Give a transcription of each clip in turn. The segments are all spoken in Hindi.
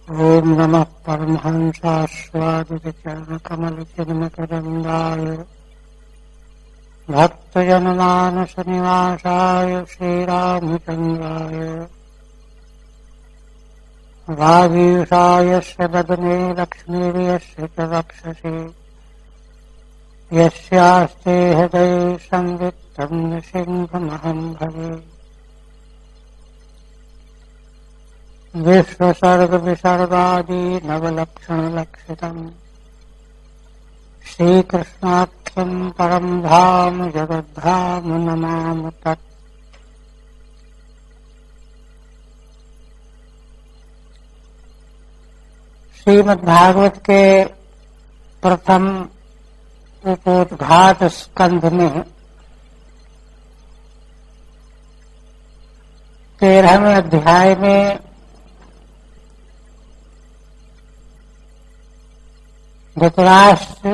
ओम नमः परमहंसास्वादितचरणकमलचिन्मकरन्दाय भक्तजनमानसनिवासाय श्रीरामचन्द्राय वागीशायस्य वदने लक्ष्मीर्यस्य च वक्षसि यस्यास्ते हृदये संवित्तं नृसिंहमहं भजे। विश्वसर्ग विसर्गादि नवलक्षणलक्षितम् श्रीकृष्णाख्यं परं धाम जगद्धाम नमामि तत्। श्रीमद्भागवत के प्रथम उपोद्घात स्कंध में 13वें अध्याय में धृतराष्ट्र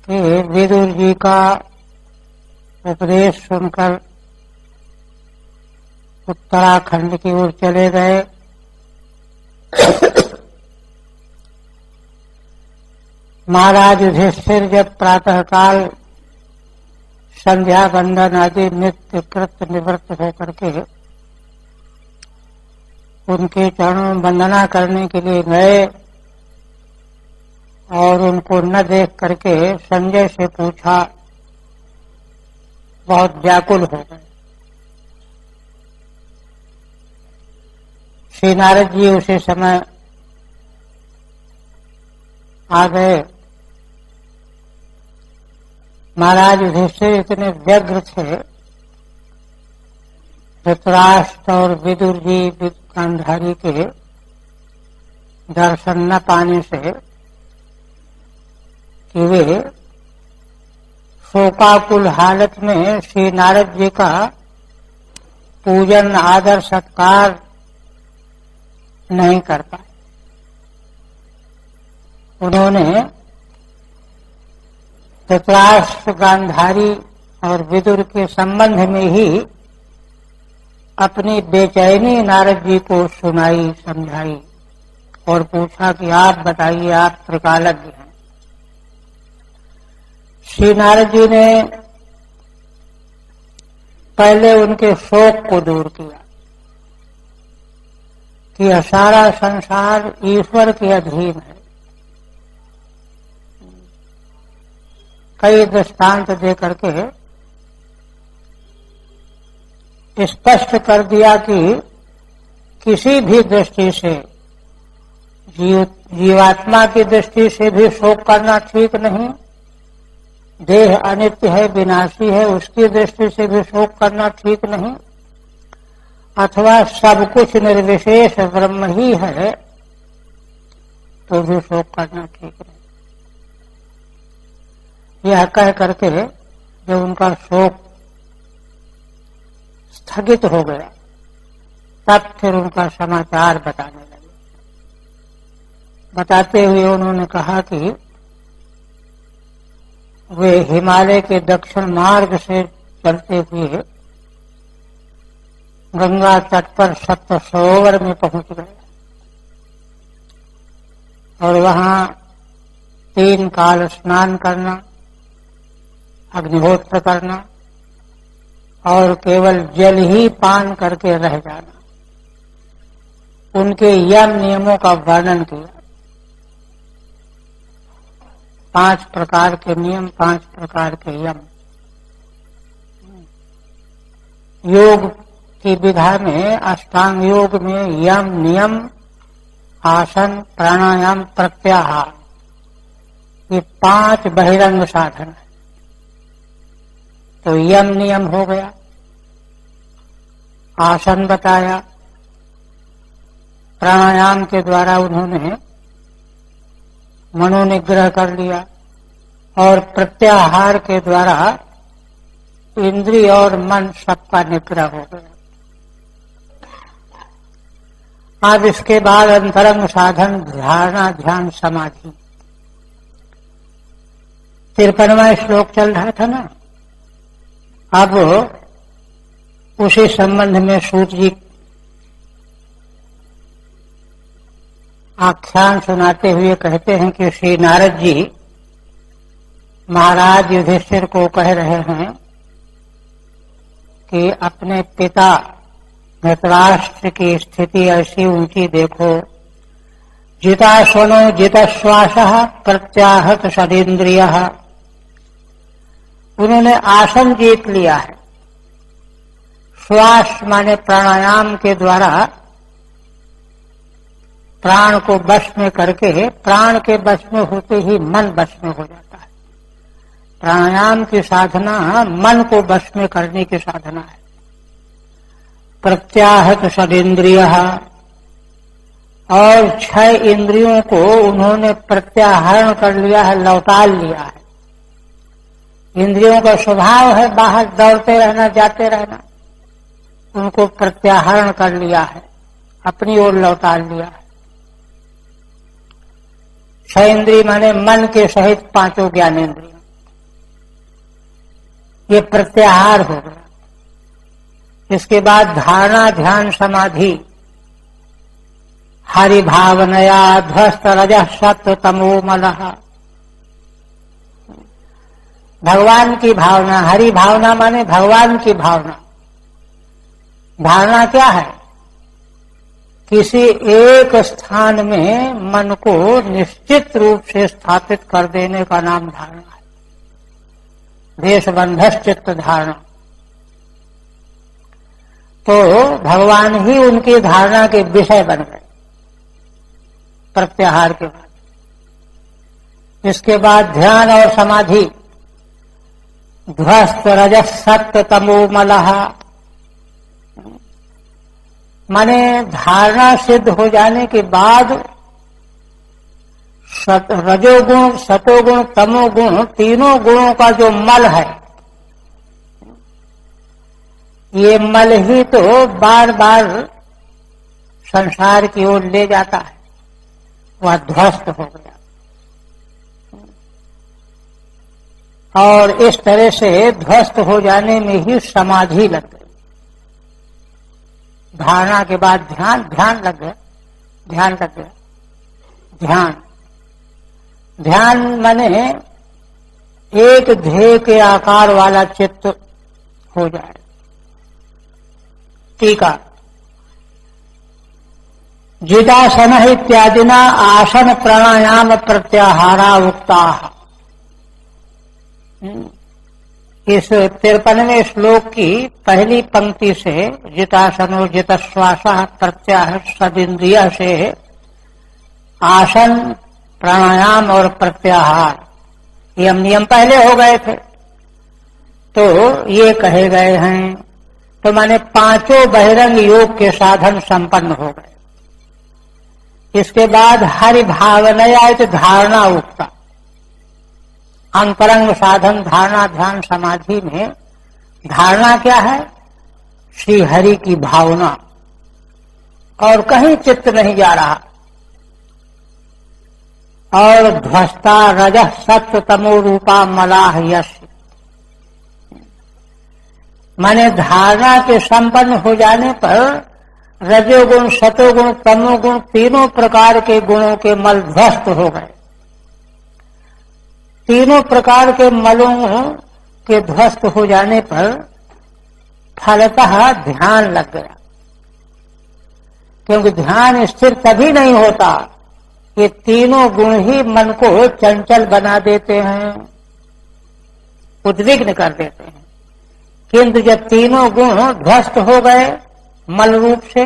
के विदुर जी का उपदेश सुनकर उत्तराखंड की ओर चले गए। महाराज युधिष्ठिर जब प्रातःकाल संध्या बंदन आदि नित्य कृत्य निवृत्त होकर के उनके चरणों में वंदना करने के लिए गए और उनको न देख करके संजय से पूछा, बहुत व्याकुल हो गए। श्री नारद जी उसी समय आ गए। महाराज युधिष्ठिर इतने व्यग्र थे, धृतराष्ट्र और विदुर जी गांधारी के दर्शन न पाने से कि वे शोकाकुल हालत में श्री नारद जी का पूजन आदर सत्कार नहीं कर पाए। उन्होंने धृतराष्ट्र गांधारी और विदुर के संबंध में ही अपनी बेचैनी नारद जी को सुनाई समझाई और पूछा कि आप बताइए, आप त्रिकालज्ञ हैं। श्री नारद जी ने पहले उनके शोक को दूर किया कि यह सारा संसार ईश्वर के अधीन है। कई दृष्टांत दे करके स्पष्ट कर दिया कि किसी भी दृष्टि से जीवात्मा की दृष्टि से भी शोक करना ठीक नहीं, देह अनित्य है, विनाशी है, उसकी दृष्टि से भी शोक करना ठीक नहीं, अथवा सब कुछ निर्विशेष ब्रह्म ही है तो भी शोक करना ठीक नहीं। यह कह करके जब उनका शोक स्थगित हो गया तब फिर उनका समाचार बताने लगे। बताते हुए उन्होंने कहा कि वे हिमालय के दक्षिण मार्ग से चलते हुए गंगा तट पर सप्त सरोवर में पहुंच गए और वहां 3 काल स्नान करना, अग्निहोत्र करना और केवल जल ही पान करके रह जाना, उनके यम नियमों का वर्णन किया। 5 प्रकार के नियम, 5 प्रकार के यम। योग की विधा में, अष्टांग योग में यम नियम, आसन, प्राणायाम, प्रत्याहार, ये 5 बहिरंग साधन है। तो यम नियम हो गया, आसन बताया, प्राणायाम के द्वारा उन्होंने मनोनिग्रह कर लिया और प्रत्याहार के द्वारा इंद्रिय और मन सबका निग्रह हो गया। अब इसके बाद अंतरंग साधन धारणा, ध्यान, समाधि। 53वां श्लोक चल रहा था ना। अब उसी संबंध में सूत जी आख्यान सुनाते हुए कहते हैं कि श्री नारद जी महाराज युधिष्ठिर को कह रहे हैं कि अपने पिता धृतराष्ट्र की स्थिति ऐसी ऊंची देखो। जिताश्वनो जितश्वासः प्रत्याहत सदिन्द्रियः। उन्होंने आसन जीत लिया है। श्वास माने प्राणायाम के द्वारा प्राण को वश में करके, प्राण के वश में होते ही मन वश में हो जाता है। प्राणायाम की साधना मन को वश में करने की साधना है। प्रत्याहत सदिन्द्रियः, और 6 इंद्रियों को उन्होंने प्रत्याहरण कर लिया है, लौटा लिया है। इंद्रियों का स्वभाव है बाहर दौड़ते रहना, जाते रहना, उनको प्रत्याहरण कर लिया है, अपनी ओर लौटा लिया है। 6 इंद्रिय माने मन के सहित 5 ज्ञानेंद्रिय, ये प्रत्याहार हो गया। इसके बाद धारणा ध्यान समाधि, हरि भावनया ध्वस्त रजः सत्व तमो मलः। भगवान की भावना, हरि भावना माने भगवान की भावना। धारणा क्या है? किसी एक स्थान में मन को निश्चित रूप से स्थापित कर देने का नाम धारणा है। देशबंधश्चित्त धारणा। तो भगवान ही उनकी धारणा के विषय बन गए प्रत्याहार के बाद। इसके बाद ध्यान और समाधि, ध्वस्त रजस सत्व तमो मलः, माने धारणा सिद्ध हो जाने के बाद रजोगुण, सतोगुण, तमोगुण, तीनों गुणों का जो मल है, ये मल ही तो बार बार संसार की ओर ले जाता है। वह ध्वस्त हो गया। और इस तरह से ध्वस्त हो जाने में ही समाधि लग गई। धारणा के बाद ध्यान, ध्यान लग गया, ध्यान लग गया। ध्यान, ध्यान माने एक ध्येय के आकार वाला चित्त हो जाए। टीका, जितासन इत्यादिना आसन प्राणायाम प्रत्याहारा उक्ता। इस 53वें श्लोक की पहली पंक्ति से जितासनो जितश्वासः प्रत्याहत सदिन्द्रियः से आसन, प्राणायाम और प्रत्याहार ये नियम पहले हो गए थे, तो ये कहे गए हैं। तो माने 5 बहिरंग योग के साधन संपन्न हो गए। इसके बाद हरि भावनया धारणा उक्ता। अंतरंग साधन धारणा ध्यान समाधि में धारणा क्या है? श्री हरि की भावना, और कहीं चित्त नहीं जा रहा। और ध्वस्ता रजः सत्व तमो रूपा मलाह यश, माने धारणा के संपन्न हो जाने पर रजोगुण, सतोगुण, तमोगुण, तीनों प्रकार के गुणों के मल ध्वस्त हो गए। तीनों प्रकार के मलों के ध्वस्त हो जाने पर फलतः ध्यान लग गया। क्योंकि ध्यान स्थिर तभी नहीं होता, ये तीनों गुण ही मन को चंचल बना देते हैं, उद्विग्न कर देते हैं। किंतु जब तीनों गुण ध्वस्त हो गए मल रूप से,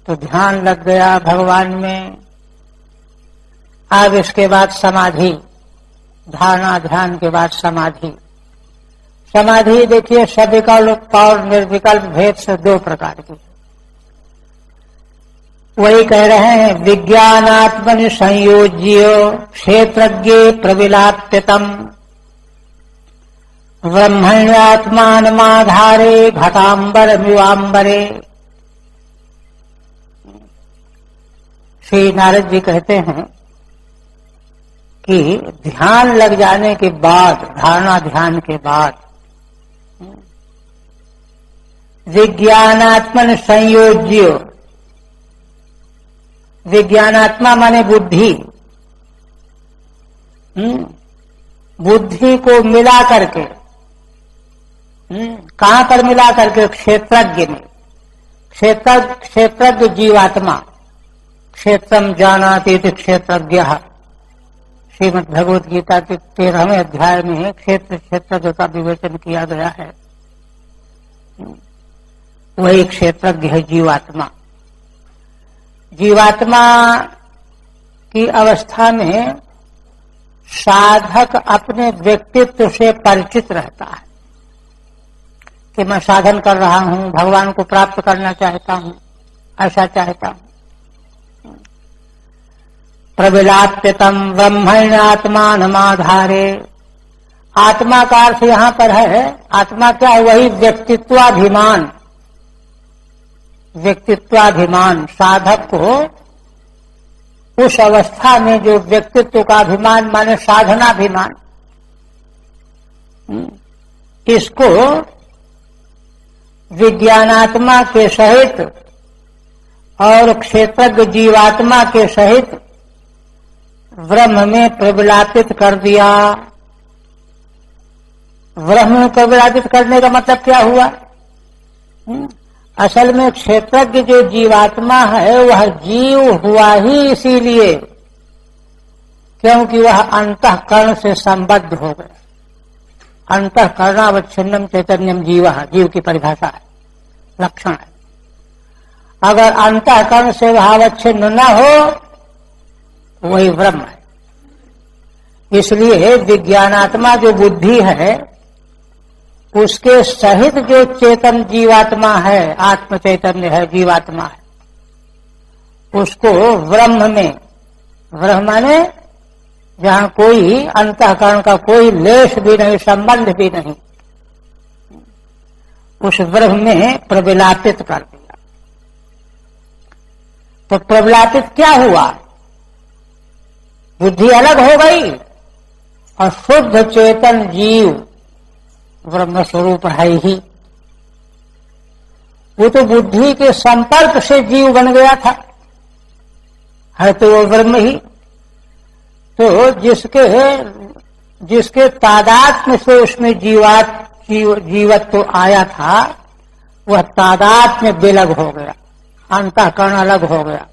तो ध्यान लग गया भगवान में। अब इसके बाद समाधि, धारणा ध्यान के बाद समाधि। समाधि देखिए सविकल्प और निर्विकल्प भेद से 2 प्रकार की। वही कह रहे हैं, विज्ञानात्मनि संयोज्य क्षेत्रज्ञ प्रविलाप्यतम ब्रह्मण्यात्मानमाधारे घटांबर मिवांबरे। श्री नारद जी कहते हैं कि ध्यान लग जाने के बाद, धारणा ध्यान के बाद, विज्ञानात्मन संयोज्य, विज्ञानात्मा माने बुद्धि, बुद्धि को मिला करके, कहां पर मिला करके? क्षेत्रज्ञ में। क्षेत्रज्ञ जीवात्मा, क्षेत्रम जानाति इति क्षेत्रज्ञः, श्रीमद् भगवद गीता के 13वें अध्याय में क्षेत्र क्षेत्रज्ञ का विवेचन किया गया है। वही क्षेत्रज्ञ है जीवात्मा। जीवात्मा की अवस्था में साधक अपने व्यक्तित्व से परिचित रहता है कि मैं साधन कर रहा हूं, भगवान को प्राप्त करना चाहता हूं, ऐसा चाहता हूं। प्रविलाप्यतम ब्रह्मण्यात्मानमाधारे, आत्मा का अर्थ यहां पर है, आत्मा क्या है? वही व्यक्तित्वाभिमान। व्यक्तित्वाभिमान साधक को उस अवस्था में जो व्यक्तित्व का अभिमान माने साधनाभिमान, इसको विज्ञानात्मा के सहित और क्षेत्रज्ञ जीवात्मा के सहित ब्रह्म में प्रविलापित कर दिया। ब्रह्म में प्रविलापित करने का मतलब क्या हुआ? असल में क्षेत्रज्ञ जो जीवात्मा है वह जीव हुआ ही इसीलिए क्योंकि वह अंतःकरण से संबद्ध हो गया। अंतःकरणावच्छिन्नम चैतन्यम जीवः, जीव की परिभाषा है, लक्षण है। अगर अंतःकरण से भावावच्छिन्न न हो वही ब्रह्म है। इसलिए विज्ञानात्मा जो बुद्धि है उसके सहित जो चेतन जीवात्मा है, आत्म चैतन्य है, जीवात्मा है, उसको ब्रह्म में, ब्रह्म माने जहां कोई अंतःकरण का कोई लेश भी नहीं, संबंध भी नहीं, उस ब्रह्म में प्रविलापित कर दिया। तो प्रविलापित क्या हुआ? बुद्धि अलग हो गई और शुद्ध चेतन जीव ब्रह्म स्वरूप है ही। वो तो बुद्धि के संपर्क से जीव बन गया था, है तो वो ब्रह्म ही। तो जिसके तादात्म्य से उसमें जीवत्व आया था वह तादात्म्य विलग हो गया, अंतःकरण अलग हो गया,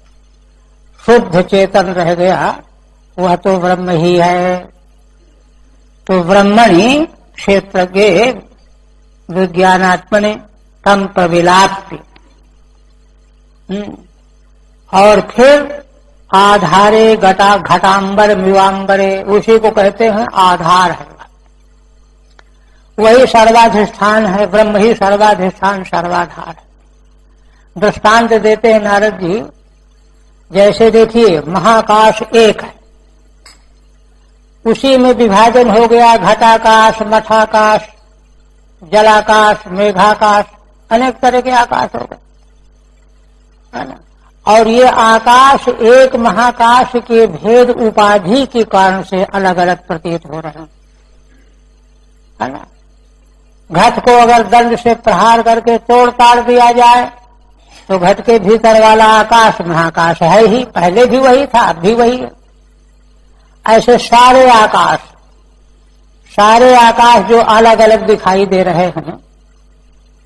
शुद्ध चेतन रह गया, वह तो ब्रह्म ही है। तो ब्रह्मणि क्षेत्रज्ञ विज्ञानात्मने तम प्रविलाप्य, और फिर आधारे घटांबर मिवांबरे, उसी को कहते हैं आधार है, वही सर्वाधिष्ठान है, ब्रह्म ही सर्वाधिष्ठान सर्वाधार है। दृष्टांत देते हैं नारद जी, जैसे देखिए महाकाश एक है, उसी में विभाजन हो गया घटाकाश, मठाकाश, जलाकाश, मेघाकाश, अनेक तरह के आकाश हो गए, है ना। और ये आकाश एक महाकाश के भेद उपाधि के कारण से अलग अलग प्रतीत हो रहे हैं, है ना। घट को अगर दंड से प्रहार करके तोड़ ताड़ दिया जाए तो घट के भीतर वाला आकाश महाकाश है ही, पहले भी वही था, अब भी वही है। ऐसे सारे आकाश जो अलग अलग दिखाई दे रहे हैं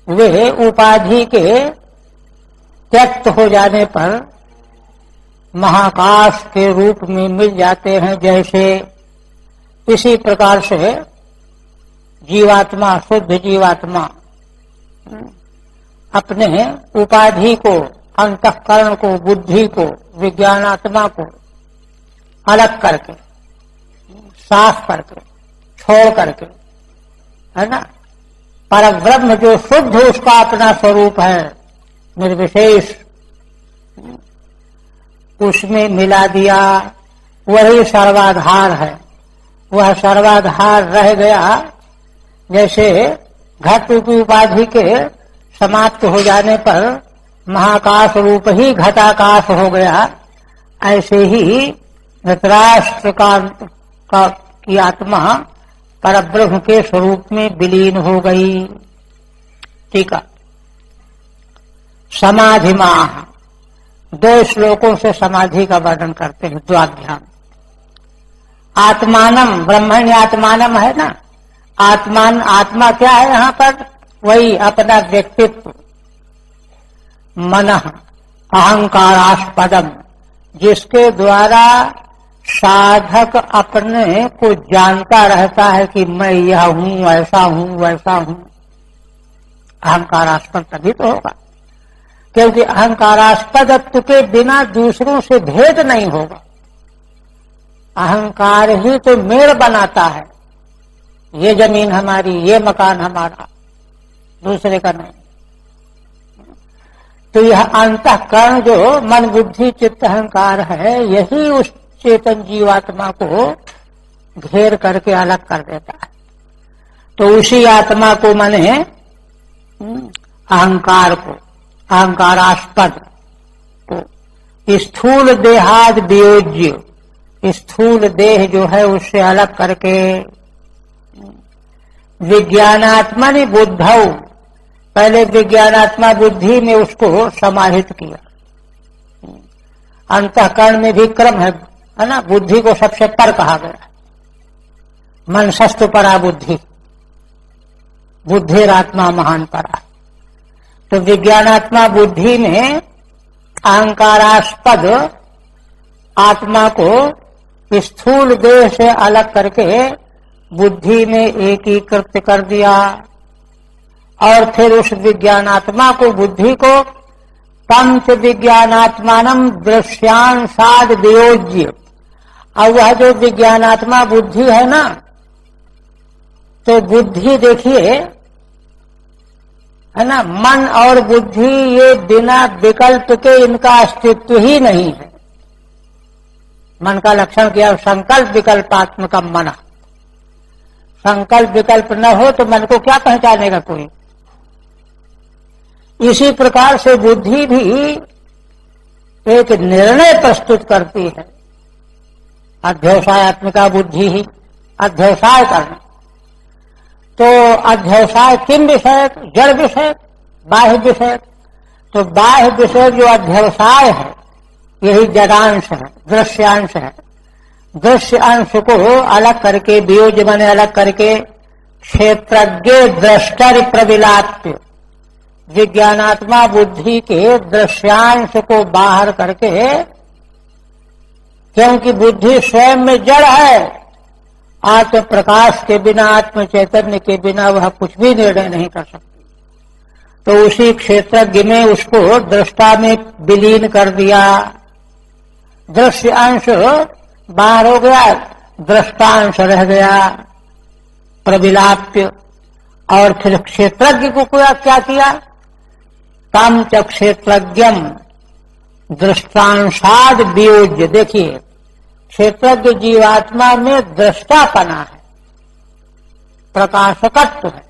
वे उपाधि के त्यक्त हो जाने पर महाकाश के रूप में मिल जाते हैं। जैसे इसी प्रकार से जीवात्मा, शुद्ध जीवात्मा अपने उपाधि को, अंतःकरण को, बुद्धि को, विज्ञानात्मा को अलग करके, साफ करके, छोड़ करके, है ना, परब्रह्म जो शुद्ध उसका अपना स्वरूप है निर्विशेष, उसमें मिला दिया, वही सर्वाधार है। वह सर्वाधार रह गया, जैसे घट रूपी उपाधि के समाप्त हो जाने पर महाकाश रूप ही घटाकाश हो गया, ऐसे ही धृतराष्ट्र की आत्मा परब्रह्म के स्वरूप में विलीन हो गई। ठीक है। समाधिमाह 2 श्लोकों से समाधि का वर्णन करते हैं, द्वाध्याय। आत्मानम ब्रह्मण्य आत्मानम है ना, आत्मान आत्मा क्या है यहाँ पर, वही अपना व्यक्तित्व। मनः अहंकारास्पदम, जिसके द्वारा साधक अपने को जानता रहता है कि मैं यह हूं, ऐसा हूं, वैसा हूं। अहंकारास्पद तभी तो होगा, क्योंकि अहंकारास्पदत्व के बिना दूसरों से भेद नहीं होगा। अहंकार ही तो मेल बनाता है, ये जमीन हमारी, ये मकान हमारा, दूसरे का नहीं। तो यह अंतःकरण जो मन बुद्धि चित्त अहंकार है, यही उस चेतन जीवात्मा को घेर करके अलग कर देता है। तो उसी आत्मा को माने अहंकार को, अहंकारास्पद को स्थूल देहाद वियोज्य, स्थूल देह जो है उससे अलग करके विज्ञानात्मनि बुद्धौ, पहले विज्ञानात्मा बुद्धि में उसको समाहित किया। अंतःकरण में भी क्रम है ना, बुद्धि को सबसे पर कहा गया। मनसस्तु परा बुद्धि, बुद्धिरात्मा महान परा। तो विज्ञानात्मा बुद्धि में अहंकारास्पद आत्मा को स्थूल देह से अलग करके बुद्धि में एकीकृत कर दिया, और फिर उस विज्ञानात्मा को, बुद्धि को पंच विज्ञानात्मानम दृश्यांसाद वियोज्य। और वह जो विज्ञानात्मा बुद्धि है ना, तो बुद्धि देखिए है ना, मन और बुद्धि ये बिना विकल्प के इनका अस्तित्व ही नहीं है। मन का लक्षण क्या, संकल्प विकल्पात्मक मन। संकल्प विकल्प न हो तो मन को क्या पहचानेगा कोई। इसी प्रकार से बुद्धि भी एक निर्णय प्रस्तुत करती है। अध्यवसायत्मिका बुद्धि ही अध्यवसाय करना। तो अध्यवसाय किन विषय, जड़ विषय, बाह्य विषय। तो बाह्य विषय जो अध्यवसाय है यही जड़ांश है, दृश्यांश है। दृश्य अंश को अलग करके, वियोज बने अलग करके, क्षेत्रज्ञ दृष्टि प्रविलाप्य, विज्ञानात्मा बुद्धि के दृश्यांश को बाहर करके, क्योंकि बुद्धि स्वयं में जड़ है, आत्म प्रकाश के बिना, आत्म चैतन्य के बिना वह कुछ भी निर्णय नहीं कर सकती। तो उसी क्षेत्रज्ञ में उसको दृष्टा में विलीन कर दिया। दृश्य अंश बाहर हो गया, दृष्टांश रह गया प्रविलाप्य। और फिर क्षेत्रज्ञ को क्या किया, तम च क्षेत्रज्ञम दृष्टांशाद वियोज्य। देखिए, क्षेत्रज्ञ जीवात्मा में दृष्टापना है, प्रकाशकत्व है।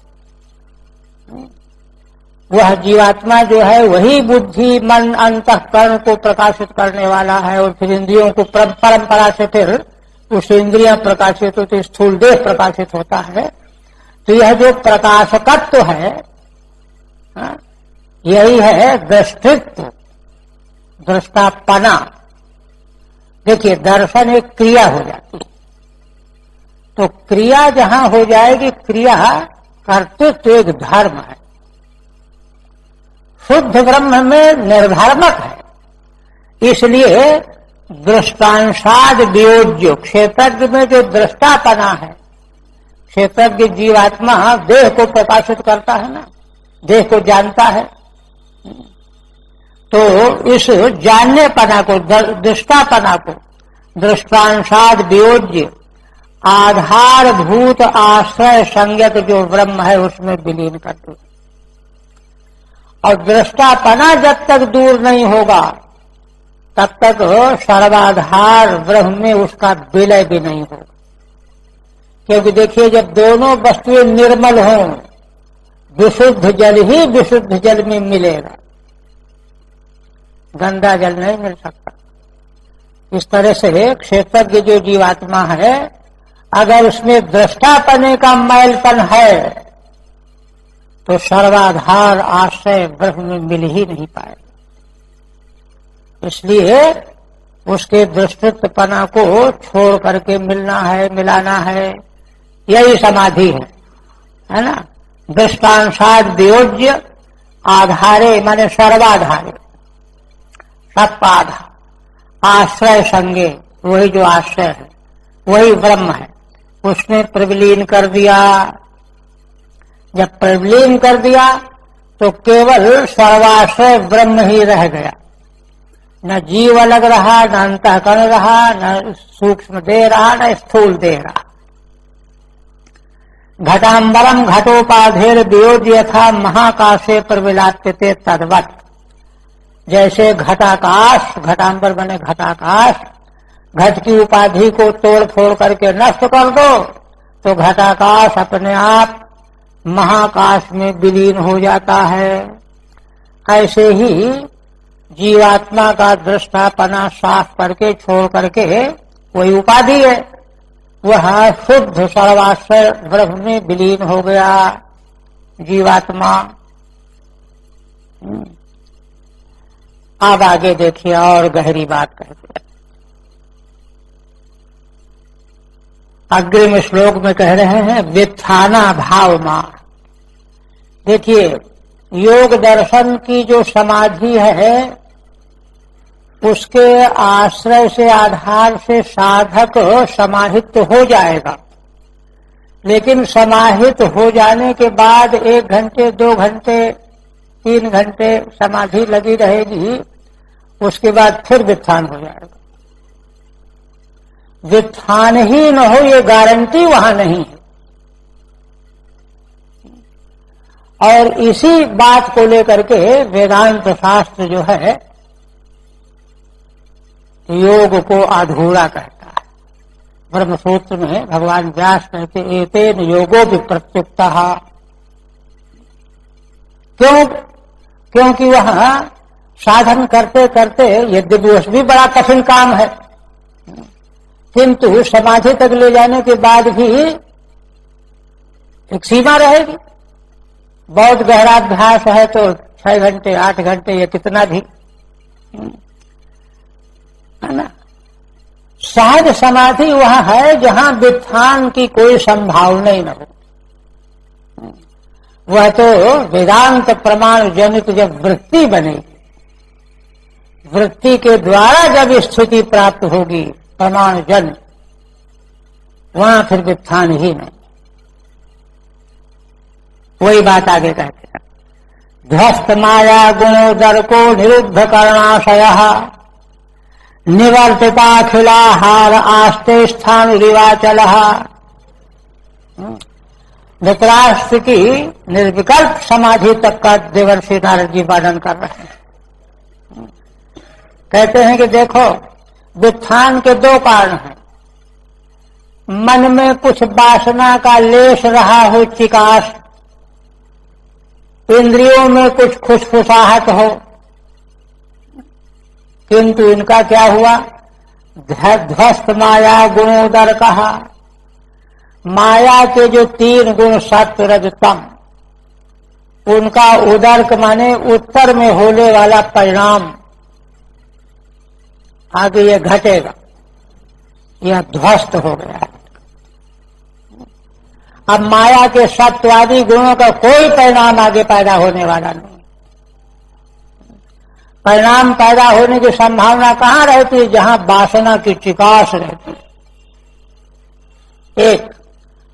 वह जीवात्मा जो है वही बुद्धि मन अंतःकरण को प्रकाशित करने वाला है, और फिर इंद्रियों को परंपरा से फिर उस इंद्रियां प्रकाशित होती, स्थूल देह प्रकाशित होता है। तो यह जो प्रकाशकत्व है, यही है दृष्टित्व, दृष्टापना। देखिए, दर्शन एक क्रिया हो जाती है, तो क्रिया जहां हो जाएगी, क्रिया कर्तृत्व एक धर्म है। शुद्ध ब्रह्म में निर्धर्मक है। इसलिए दृष्टांशाद वियोज्य, क्षेत्रज्ञ में जो दृष्टापना है, क्षेत्रज्ञ जीवात्मा देह को प्रकाशित करता है ना, देह को जानता है। तो इस जाननेपना को, दृष्टापना को दृष्टांशाद वियोज्य, आधारभूत आश्रय संज्ञक जो ब्रह्म है उसमें विलीन कर दो। और दृष्टापना जब तक दूर नहीं होगा तब तक सर्वाधार ब्रह्म में उसका विलय भी नहीं होगा। क्योंकि देखिए, जब दोनों वस्तुएं निर्मल हों, विशुद्ध जल ही विशुद्ध जल में मिलेगा, गंदा जल नहीं मिल सकता। इस तरह से क्षेत्रज्ञ जो जीवात्मा है, अगर उसमें दृष्टापने का मैलपन है तो सर्वाधार आश्रय ब्रह्म में मिल ही नहीं पाए। इसलिए उसके दृष्टित्वपना को छोड़ करके मिलना है, मिलाना है, यही समाधि है ना। दृष्टांशाद वियोज्य आधारे माने सर्वाधारे, सत्पाधार, आश्रय संगे, वही जो आश्रय है वही ब्रह्म है, उसने प्रविलीन कर दिया। जब प्रविलीन कर दिया तो केवल सर्वाश्रय ब्रह्म ही रह गया, न जीव अलग रहा, न अंतःकरण रहा, न सूक्ष्म देह रहा, न स्थूल देह रहा। घटांबरम घटोपाधेर वियोज्य यथा महाकाशे प्रविलाप्यते तद्वत्। जैसे घटाकाश, घटांबर बने घटाकाश, घट की उपाधि को तोड़ फोड़ करके नष्ट कर दो तो घटाकाश अपने आप महाकाश में विलीन हो जाता है। ऐसे ही जीवात्मा का दृष्टापना साफ करके छोड़ करके वही उपाधि है, वह शुद्ध सर्वाश्रय ब्रह्म में विलीन हो गया जीवात्मा। अब आगे देखिए और गहरी बात कहते हैं। अग्रिम श्लोक में कह रहे हैं व्युत्थाना भाव मार। देखिए योग दर्शन की जो समाधि है उसके आश्रय से, आधार से साधक समाहित तो हो जाएगा, लेकिन समाहित हो जाने के बाद 1 घंटे 2 घंटे 3 घंटे समाधि लगी रहेगी, उसके बाद फिर व्युत्थान हो जाएगा। व्युत्थान ही न हो ये गारंटी वहां नहीं है। और इसी बात को लेकर के वेदांत शास्त्र जो है योग को अधूरा कहता है। ब्रह्मसूत्र में भगवान व्यास कहते एतेन योगो विप्रत्युक्तः। क्योंकि वह साधन करते करते यद्यपि भी बड़ा कठिन काम है, किंतु समाधि तक ले जाने के बाद भी एक सीमा रहेगी। बहुत गहरा अभ्यास है तो 6 घंटे 8 घंटे या कितना भी, है ना। सहज समाधि वह है जहां व्युत्थान की कोई संभावना ही न हो। वह तो वेदांत प्रमाण जनित जब वृत्ति बनेगी, वृत्ति के द्वारा जब स्थिति प्राप्त होगी प्रमाण जन, वहां फिर व्युत्थान ही नहीं। वही बात आगे कहते हैं ध्वस्त माया गुणोदर को निरुद्ध करणाशय निवर्तिताखिलाहार आस्ते स्थान रिवाचल। धृतराष्ट्र की निर्विकल्प समाधि तक का देवर्षि नारद जी वर्णन कर रहे हैं। कहते हैं कि देखो व्युत्थान के 2 कारण हैं। मन में कुछ वासना का लेश रहा हो, चिकास, इंद्रियों में कुछ खुशफुसाहट हो, किंतु इनका क्या हुआ ध्वस्त माया गुणोदर कहा। माया के जो 3 गुण सत्व रज तम, उनका उदर्क माने उत्तर में होने वाला परिणाम आगे ये घटेगा, यह ध्वस्त हो गया है। अब माया के सत्वादी गुणों का कोई परिणाम आगे पैदा होने वाला नहीं। परिणाम पैदा होने की संभावना कहां रहती है? जहां वासना की चिकास रहती है। एक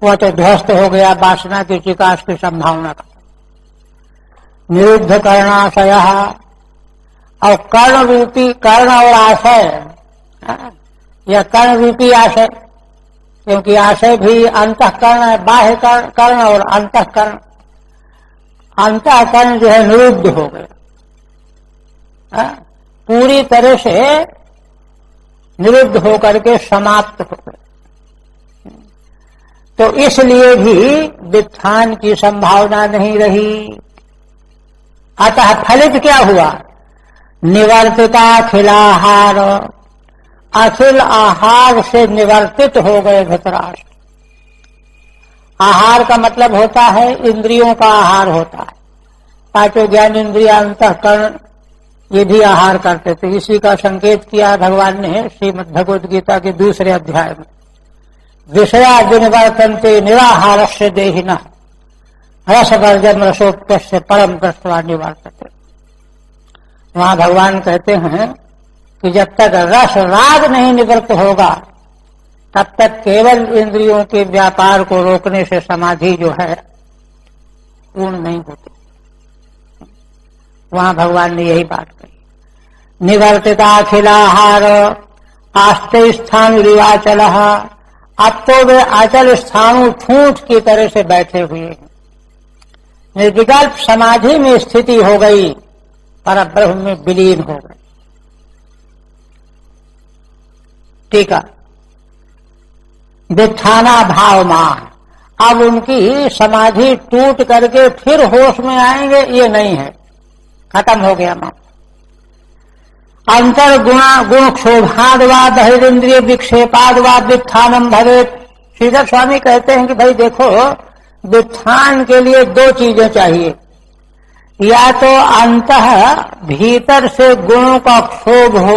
वह तो ध्वस्त हो गया, वासना की चिकास की संभावना का। निरुद्ध करणाशय और कर्ण रूपी, कर्ण और आशय, यह कर्ण रूपी आशय, क्योंकि आशय भी अंतःकरण है, बाह्य कर्ण और अंतःकरण। अंतःकरण जो है निरुद्ध हो गया, पूरी तरह से निरुद्ध होकर के समाप्त हो गए। तो इसलिए भी व्युत्थान की संभावना नहीं रही। अतः फलित क्या हुआ? निवर्तिताखिलाहार, अखिल आहार से निवर्तित हो गए धृतराष्ट्र। आहार का मतलब होता है इंद्रियों का आहार होता है। 5 ज्ञान इंद्रिया अंतःकरण ये भी आहार करते थे। इसी का संकेत किया भगवान ने श्रीमद् भगवद गीता के 2 अध्याय में, विषया विनिवर्तन्ते निराहारस्य देहिनः रसवर्जन रसोप्यस्य परम दृष्ट्वा निवर्तते। वहां भगवान कहते हैं कि जब तक रस राग नहीं निवृत्त होगा तब तक केवल इंद्रियों के व्यापार को रोकने से समाधि जो है पूर्ण नहीं होती। वहां भगवान ने यही बात कही। निवर्तिताखिलाहार आस्ते स्थान रिवाचल। अब तो वे अचल स्थानु ठूंठ की तरह से बैठे हुए हैं। निर्विकल्प समाधि में स्थिति हो गई, पर ब्रह्म में विलीन हो गए। टीका वित्थाना भाव मान। अब उनकी समाधि टूट करके फिर होश में आएंगे ये नहीं है, खत्म हो गया मान। अंतर गुण क्षोभाद व बहिरिंद्रिय विक्षेपाद व वित्थानम भवेत। श्रीधर स्वामी कहते हैं कि भाई देखो, वित्थान के लिए 2 चीजें चाहिए। या तो अंतः भीतर से गुणों का क्षोभ हो,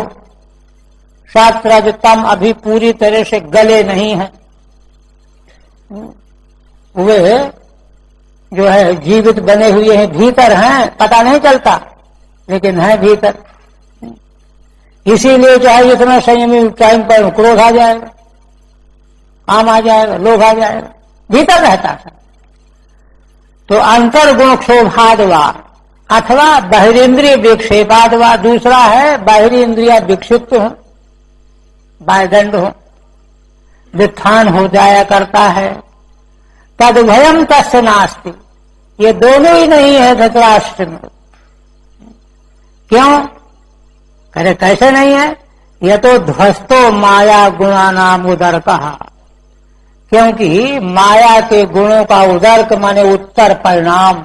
सत्वरजतम अभी पूरी तरह से गले नहीं है, वे जो है जीवित बने हुए हैं, भीतर हैं, पता नहीं चलता लेकिन है भीतर। इसीलिए चाहे जितना संयमी टाइम पर क्रोध आ जाएगा, काम आ जाएगा, लोभ आ जाएगा, भीतर रहता है। तो अंतर गुण क्षोभादवा अथवा बहिरिंद्रिय विक्षेपादवा। दूसरा है बाहरी इंद्रिया विक्षिप्त हो, बायदंड हो, वित्थान हो जाया करता है। तद्भयम तस्य नास्ति। ये दोनों ही नहीं है धृतराष्ट्र में। क्यों? अरे कैसे नहीं है? यह तो ध्वस्तो माया गुणा नाम उदर्क। क्योंकि माया के गुणों का उदर्क माने उत्तर परिणाम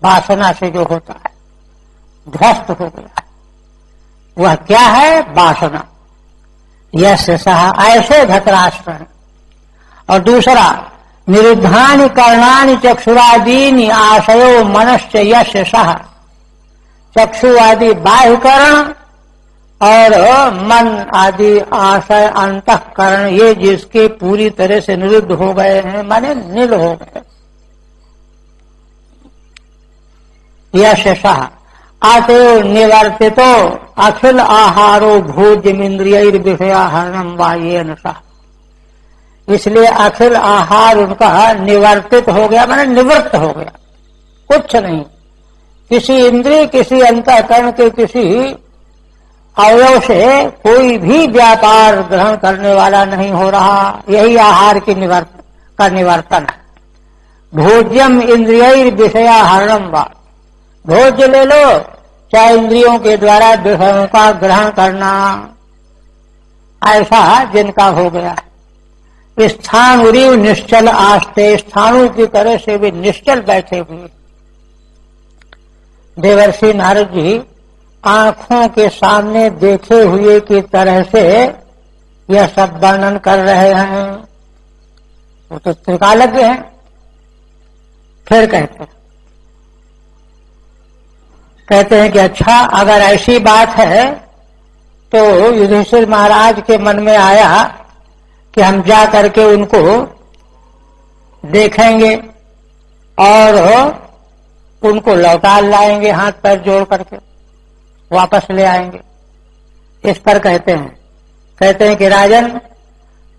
वासना से जो होता है, ध्वस्त हो गया। वह क्या है? वासना। यस्य सह, ऐसे धृतराष्ट्र है। और दूसरा निरुद्धानि कर्णानि चक्षुरादीनि आशयो मनश्च यस्य सह। चक्षु आदि बाह्यकरण और मन आदि आशय अंतःकरण, ये जिसके पूरी तरह से निरुद्ध हो गए हैं, माने नील हो गए। यस्य सह अतो निवर्तितो अखिल आहारो भोज्यमिंद्रिय विषयाहरणम वायेन सह। इसलिए अखिल आहार उनका निवर्तित हो गया, माने निवृत्त हो गया, कुछ नहीं। किसी इंद्रिय, किसी अंतःकरण के किसी अवयव से कोई भी व्यापार ग्रहण करने वाला नहीं हो रहा। यही आहार की निवर्तन है। भोज्यम इंद्रिय विषयाहरणम वा। भोज्य ले लो, चाहे इंद्रियों के द्वारा विषयों का ग्रहण करना, ऐसा जिनका हो गया। स्थान उरीव निश्चल आस्ते। स्थानों की तरह से भी निश्चल बैठे हुए। देवर्षि नारद जी आंखों के सामने देखे हुए की तरह से यह सब वर्णन कर रहे हैं। वो तो त्रिकालज्ञ हैं। फिर कहते हैं कि अच्छा, अगर ऐसी बात है तो युधिष्ठिर महाराज के मन में आया कि हम जा करके उनको देखेंगे और उनको लौटा लाएंगे, हाथ पैर जोड़ करके वापस ले आएंगे। इस पर कहते हैं कि राजन,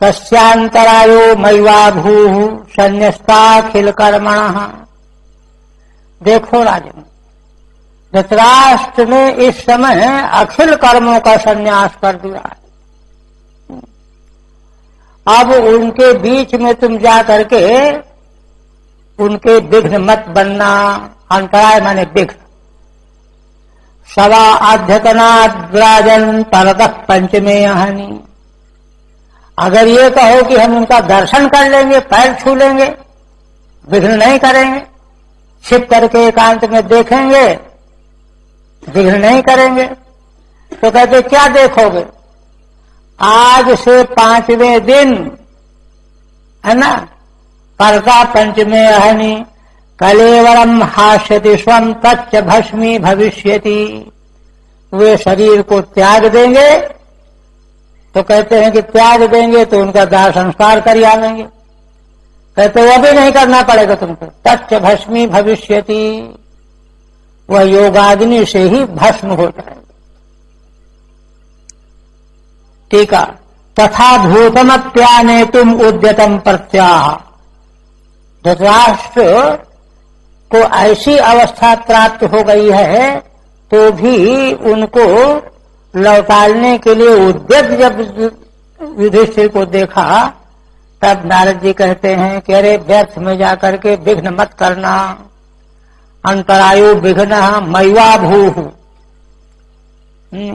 तस्यांतरायो मैवा भू संन्यस्ताखिल कर्मणः। देखो राजन, धृतराष्ट्र ने इस समय अखिल कर्मों का संन्यास कर दिया है। अब उनके बीच में तुम जा करके उनके विघ्न मत बनना। अंतराय माने विघ्न। सवा आध्यतनाद राजन परतः पंचमे हनि। अगर ये कहो कि हम उनका दर्शन कर लेंगे, पैर छू लेंगे, विघ्न नहीं करेंगे, छिप करके एकांत में देखेंगे, विघ्न नहीं करेंगे, तो कहते क्या देखोगे? आज से 5वें दिन है ना, परता पंचमे अहनी, कलेवरम हास्यति स्वम तच्च भस्मी भविष्यति। वे शरीर को त्याग देंगे तो कहते हैं कि त्याग देंगे तो उनका दाह संस्कार कर आवेंगे। कहते वो भी नहीं करना पड़ेगा तुमको। तच्च भस्मी भविष्यति, वह योगाग्नि से ही भस्म हो जाएगा। टीका तथा भूतमप्याने तुम उद्यतम प्रत्याह। धृतराष्ट्र को ऐसी अवस्था प्राप्त हो गई है तो भी उनको लौटाने के लिए उद्यत जब युधिष्ठिर को देखा तब नारद जी कहते हैं कि अरे व्यर्थ में जाकर के विघ्न मत करना। अंतरायु विघ्न मैवा भू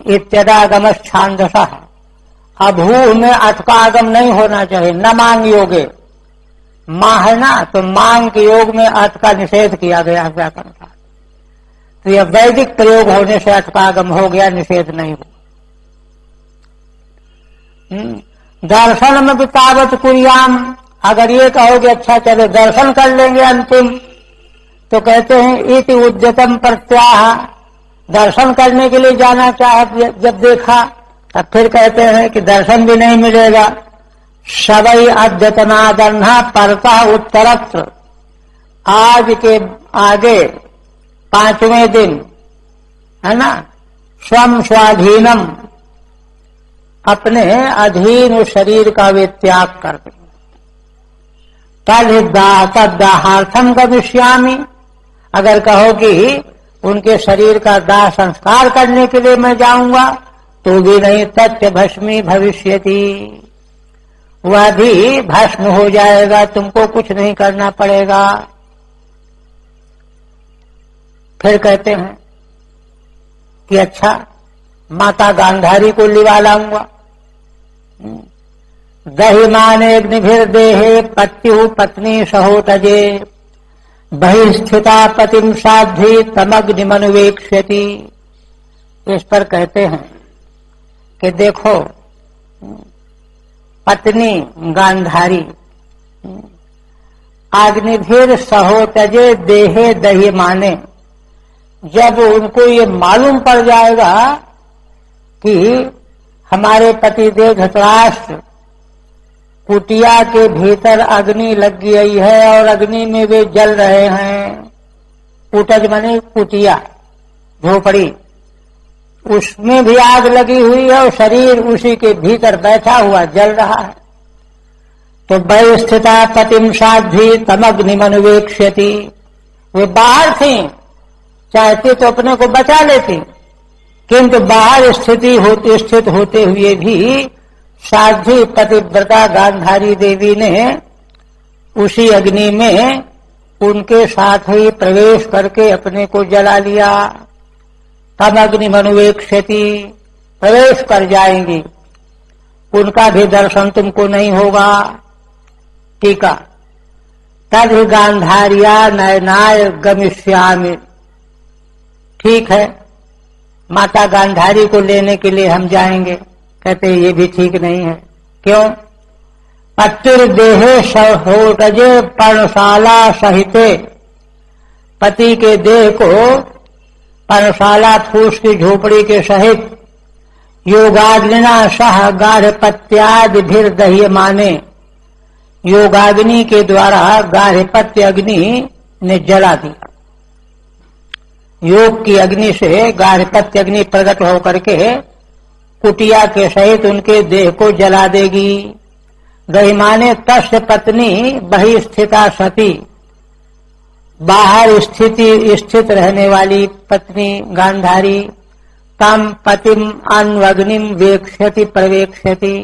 इत्यदागम छांदसः। अभू में अटकागम नहीं होना चाहिए। न मांग योगे, मां है ना, तो मांग के योग में अर्थ का निषेध किया गया व्याकरण का। तो यह वैदिक प्रयोग होने से अटकागम हो गया, निषेध नहीं हुआ। दर्शन में बितावत कुरियाम। अगर ये कहोगे अच्छा चलो दर्शन कर लेंगे अंतिम, तो कहते हैं इति उद्यतम प्रत्याह। दर्शन करने के लिए जाना चाह जब देखा तब फिर कहते हैं कि दर्शन भी नहीं मिलेगा। शवई अद्यतनादन्हा परता उत्तरत्र। आज के आगे 5वें दिन है ना, स्वम स्वाधीनम, अपने अधीन शरीर का वे त्याग कर देंगे। तदाहार्थम गमिष्यामि। अगर कहो कि उनके शरीर का दाह संस्कार करने के लिए मैं जाऊंगा तो भी नहीं। तच्च भस्मी भविष्यति, वह भी भस्म हो जाएगा, तुमको कुछ नहीं करना पड़ेगा। फिर कहते हैं कि अच्छा माता गांधारी को लिवा लाऊंगा। दहिमाने अग्निभिर्देहे पत्यु पत्नी सहोतजे बहिस्थिता पतिम साध्वी तमग्निमनुवेक्ष्यति। इस पर कहते हैं कि देखो पत्नी गांधारी अग्निभिर सहोतजे देहे दही माने। जब उनको ये मालूम पड़ जाएगा कि हमारे पतिदेव धृतराष्ट्र कुटिया के भीतर अग्नि लग गई है और अग्नि में वे जल रहे हैं। कुटज माने कुटिया, झोपड़ी, उसमें भी आग लगी हुई है और शरीर उसी के भीतर बैठा हुआ जल रहा है। तो वै स्थिता पतिम साध्वी तमग्निमनुवेक्ष्यति। वे बाहर थी, चाहती तो अपने को बचा लेती, किंतु बाहर स्थित होते हुए भी साध्वी पतिव्रता गांधारी देवी ने उसी अग्नि में उनके साथ ही प्रवेश करके अपने को जला लिया। तम अग्निमनुवेक्ष्यति, प्रवेश कर जाएंगी, उनका भी दर्शन तुमको नहीं होगा। टीका तद गांधारिया नयनाय गमिष्यामि। ठीक है, माता गांधारी को लेने के लिए हम जाएंगे। कहते ये भी ठीक नहीं है। क्यों? पत्युर्देहे सहोतजे पर्णशाला सहिते। पति के देह को पर्णशाला फूस की झोपड़ी के सहित योगाग्निना सह गार्हपत्यादिभिर दह्यमाने। योगाग्नि के द्वारा गार्हपत्य अग्नि ने जला दिया। योग की अग्नि से गार्हपत्य अग्नि प्रकट होकर के कुटिया के सहित उनके देह को जला देगी। दहिमाने तस्य पत्नी बहि स्थिता सती। बाहर स्थित रहने वाली पत्नी गांधारी तम पतिम अन्वग्निम वेक्ष्यति प्रवेक्ष्यति।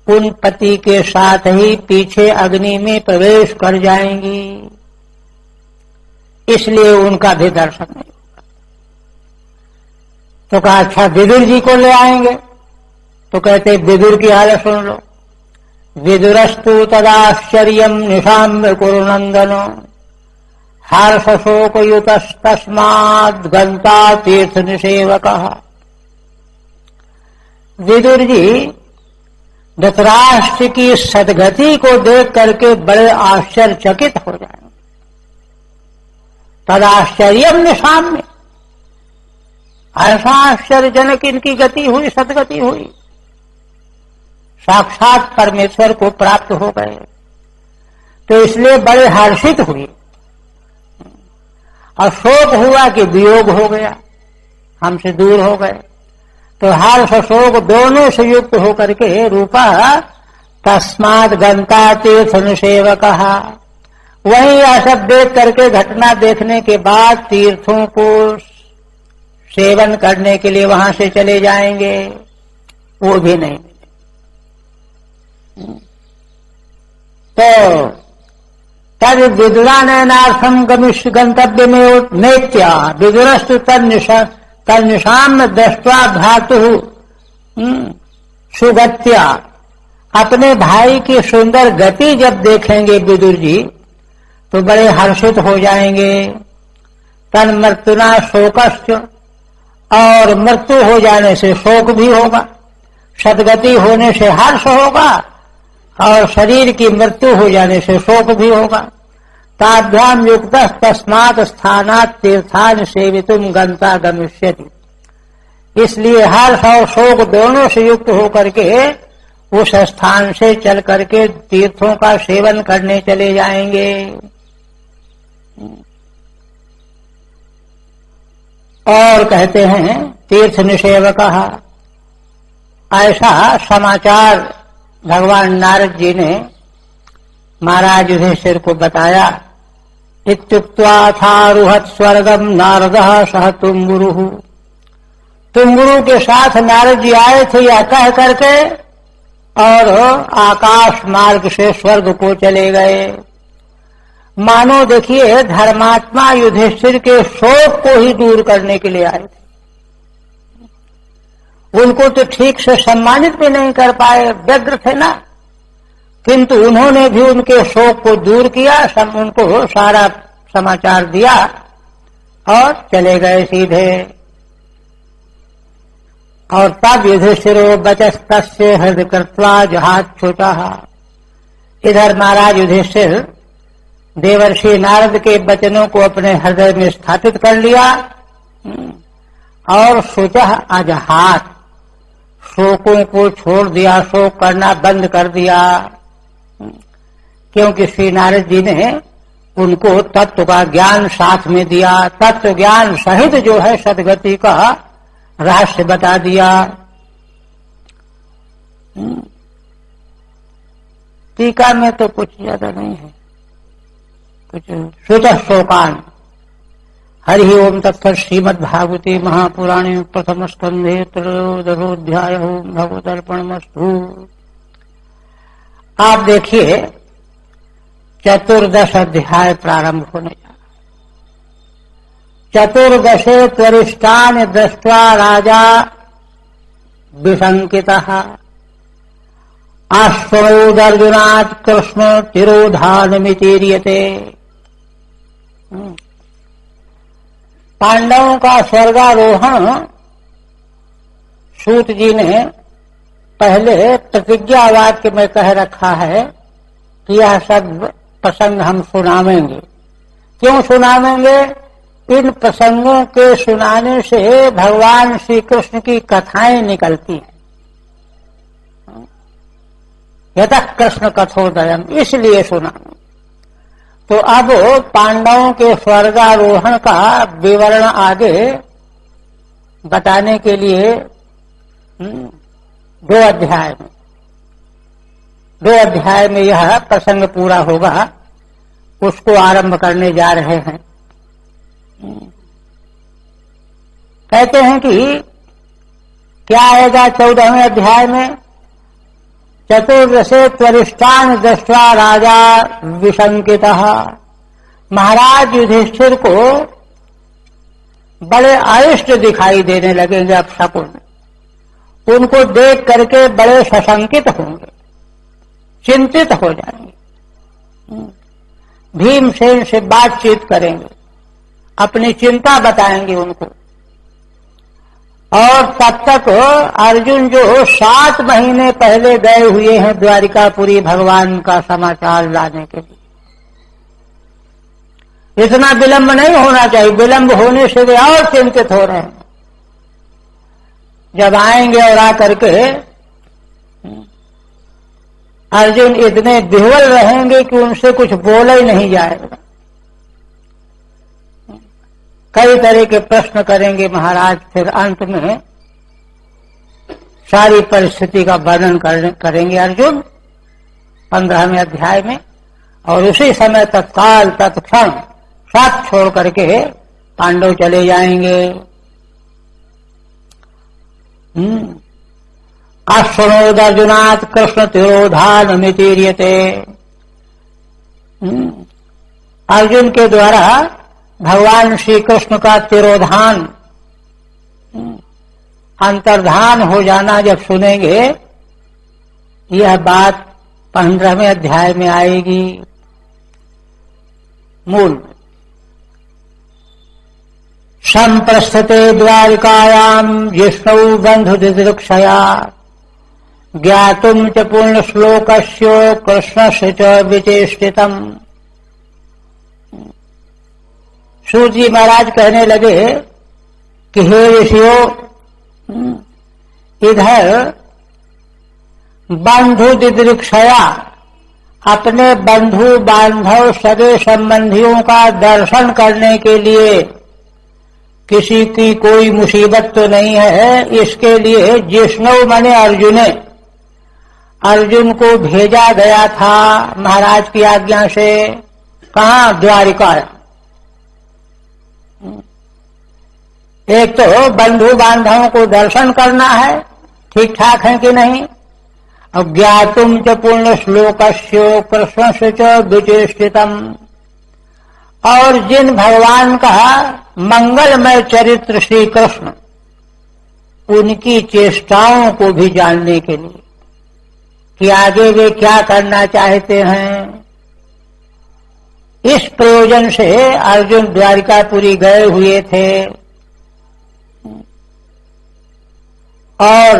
उन पति के साथ ही पीछे अग्नि में प्रवेश कर जाएंगी, इसलिए उनका भी दर्शन नहीं होगा। तो कहा अच्छा विदुर जी को ले आएंगे। तो कहते विदुर की हालत सुन लो। विदुरस्तु तदाश्चर्यम निशाम्य कुरुनंदनो हर्ष शोक युतस्तस्माद् गंता तीर्थ निसेवक। विदुर जी धृतराष्ट्र की सदगति को देख करके बड़े आश्चर्यचकित हो जाएंगे। तदाश्चर्यम निशाम्य, ऐसा आश्चर्यजनक इनकी गति हुई, सदगति हुई, साक्षात परमेश्वर को प्राप्त हो गए। तो इसलिए बड़े हर्षित हुए और शोक हुआ कि वियोग हो गया, हमसे दूर हो गए। तो हर्ष शोक दोनों से युक्त होकर के रूपा तस्मात् गंता तीर्थ निसेवकः, वही यह सब देख करके, घटना देखने के बाद तीर्थों को सेवन करने के लिए वहां से चले जाएंगे, वो भी नहीं मिले। तो तद विदुरानयनार्थम गंतव्य में नेत्या विदुरस्तु तन्निशाम दृष्ट्वा भ्रातु सुगत्या, अपने भाई की सुंदर गति जब देखेंगे विदुर जी तो बड़े हर्षित हो जाएंगे। तन मृत्युना शोकश्च, और मृत्यु हो जाने से शोक भी होगा, सदगति होने से हर्ष होगा और शरीर की मृत्यु हो जाने से शोक भी होगा। ताभ्याम युक्त तस्मात् स्थानात् तीर्थान सेवितुम गंता गमिष्यति, इसलिए हर्ष और शोक दोनों से युक्त होकर के उस स्थान से चल करके तीर्थों का सेवन करने चले जाएंगे। और कहते हैं तीर्थ निसेवकः, ऐसा समाचार भगवान नारद जी ने महाराज युधिष्ठिर को बताया। इत्युक्त्वाथारुहत स्वर्गम नारदः सह तुम्बुरुः, तुम्बुरु के साथ नारद जी आए थे यह कह करके और आकाश मार्ग से स्वर्ग को चले गए। मानो देखिए धर्मात्मा युधिष्ठिर के शोक को ही दूर करने के लिए आए थे, उनको तो ठीक से सम्मानित भी नहीं कर पाए, व्यग्र थे ना, किंतु उन्होंने भी उनके शोक को दूर किया, उनको सारा समाचार दिया और चले गए सीधे। और तब युधिष्ठिरो बचस्तस्य हृदय कृत्वा जहाज छोटा। इधर महाराज युधिष्ठिर देवर्षि नारद के वचनों को अपने हृदय में स्थापित कर लिया और सोचा अजहात, शोकों को छोड़ दिया, शोक करना बंद कर दिया, क्योंकि श्री नारद जी ने उनको तत्व का ज्ञान साथ में दिया, तत्व ज्ञान सहित जो है सदगति का रहस्य बता दिया। टीका में तो कुछ ज्यादा नहीं है, कुछ सुत शोकान। हरि ओम तत्सत् श्रीमद्भागवते महापुराणे प्रथम स्कंधे त्रयोदशोऽध्याय भगवदर्पणमस्तु। आप देखिए 14 अध्याय प्रारंभ होने जा। 14 त्वरिष्ठान दृष्ट्वा राजा विशंकितः आश्वनोदर्जुनात् कृष्ण तिरोधानमितीर्यते। पांडवों का स्वर्गारोहण सूत जी ने पहले प्रतिज्ञा वाक्य में कह रखा है कि यह सब प्रसंग हम सुनावेंगे। क्यों सुनावेंगे? इन प्रसंगों के सुनाने से भगवान श्री कृष्ण की कथाएं निकलती हैं। यतः कृष्ण कथोदयम, इसलिए सुनावेंगे। तो अब पांडवों के स्वर्गारोहण का विवरण आगे बताने के लिए 2 अध्याय में यह प्रसंग पूरा होगा, उसको आरंभ करने जा रहे हैं। कहते हैं कि क्या आएगा 14वें अध्याय में? 14 त्वरिष्ठान दृष्ट्वा राजा विशंकितः। महाराज युधिष्ठिर को बड़े अरिष्ट दिखाई देने लगेंगे अब शकुन, उनको देख करके बड़े सशंकित होंगे, चिंतित हो जाएंगे, भीमसेन से बातचीत करेंगे, अपनी चिंता बताएंगे उनको। और तब तक अर्जुन जो 7 महीने पहले गए हुए हैं द्वारिकापुरी भगवान का समाचार लाने के लिए, इतना विलंब नहीं होना चाहिए। विलंब होने से वे और चिंतित हो रहे हैं। जब आएंगे और आकर के अर्जुन इतने विह्वल रहेंगे कि उनसे कुछ बोला ही नहीं जाएगा। कई तरह के प्रश्न करेंगे महाराज। फिर अंत में सारी परिस्थिति का वर्णन करेंगे अर्जुन 15वें अध्याय में। और उसी समय तत्काल तत्क्षण साथ छोड़ करके पांडव चले जाएंगे। अश्वनोद अर्जुनात् कृष्ण तिरोधान मितीर्यते। अर्जुन के द्वारा भगवान श्री कृष्ण का तिरोधान, अंतर्धान हो जाना जब सुनेंगे, यह बात 15वें अध्याय में आएगी। मूल संप्रस्थते द्वारिकायाम जिष्णु बंधु दिदृक्षया ज्ञातुम च पूर्ण श्लोकस्य कृष्णस्य च विचेष्टितम्। सूत जी महाराज कहने लगे कि हे ऋषियों, इधर बंधु दिदृक्षया, अपने बंधु बांधव सगे संबंधियों का दर्शन करने के लिए किसी की कोई मुसीबत तो नहीं है, इसके लिए जिष्णु माने अर्जुने, अर्जुन को भेजा गया था महाराज की आज्ञा से। कहाँ? द्वारिका। एक तो बंधु बांधवों को दर्शन करना है, ठीक ठाक है कि नहीं, और ज्ञातुम च पूर्ण श्लोकस्य कृष्णस्य च विचेष्टितम्, और जिन भगवान का मंगलमय चरित्र श्री कृष्ण, उनकी चेष्टाओं को भी जानने के लिए कि आगे वे क्या करना चाहते हैं। इस प्रयोजन से अर्जुन द्वारिकापुरी गए हुए थे। और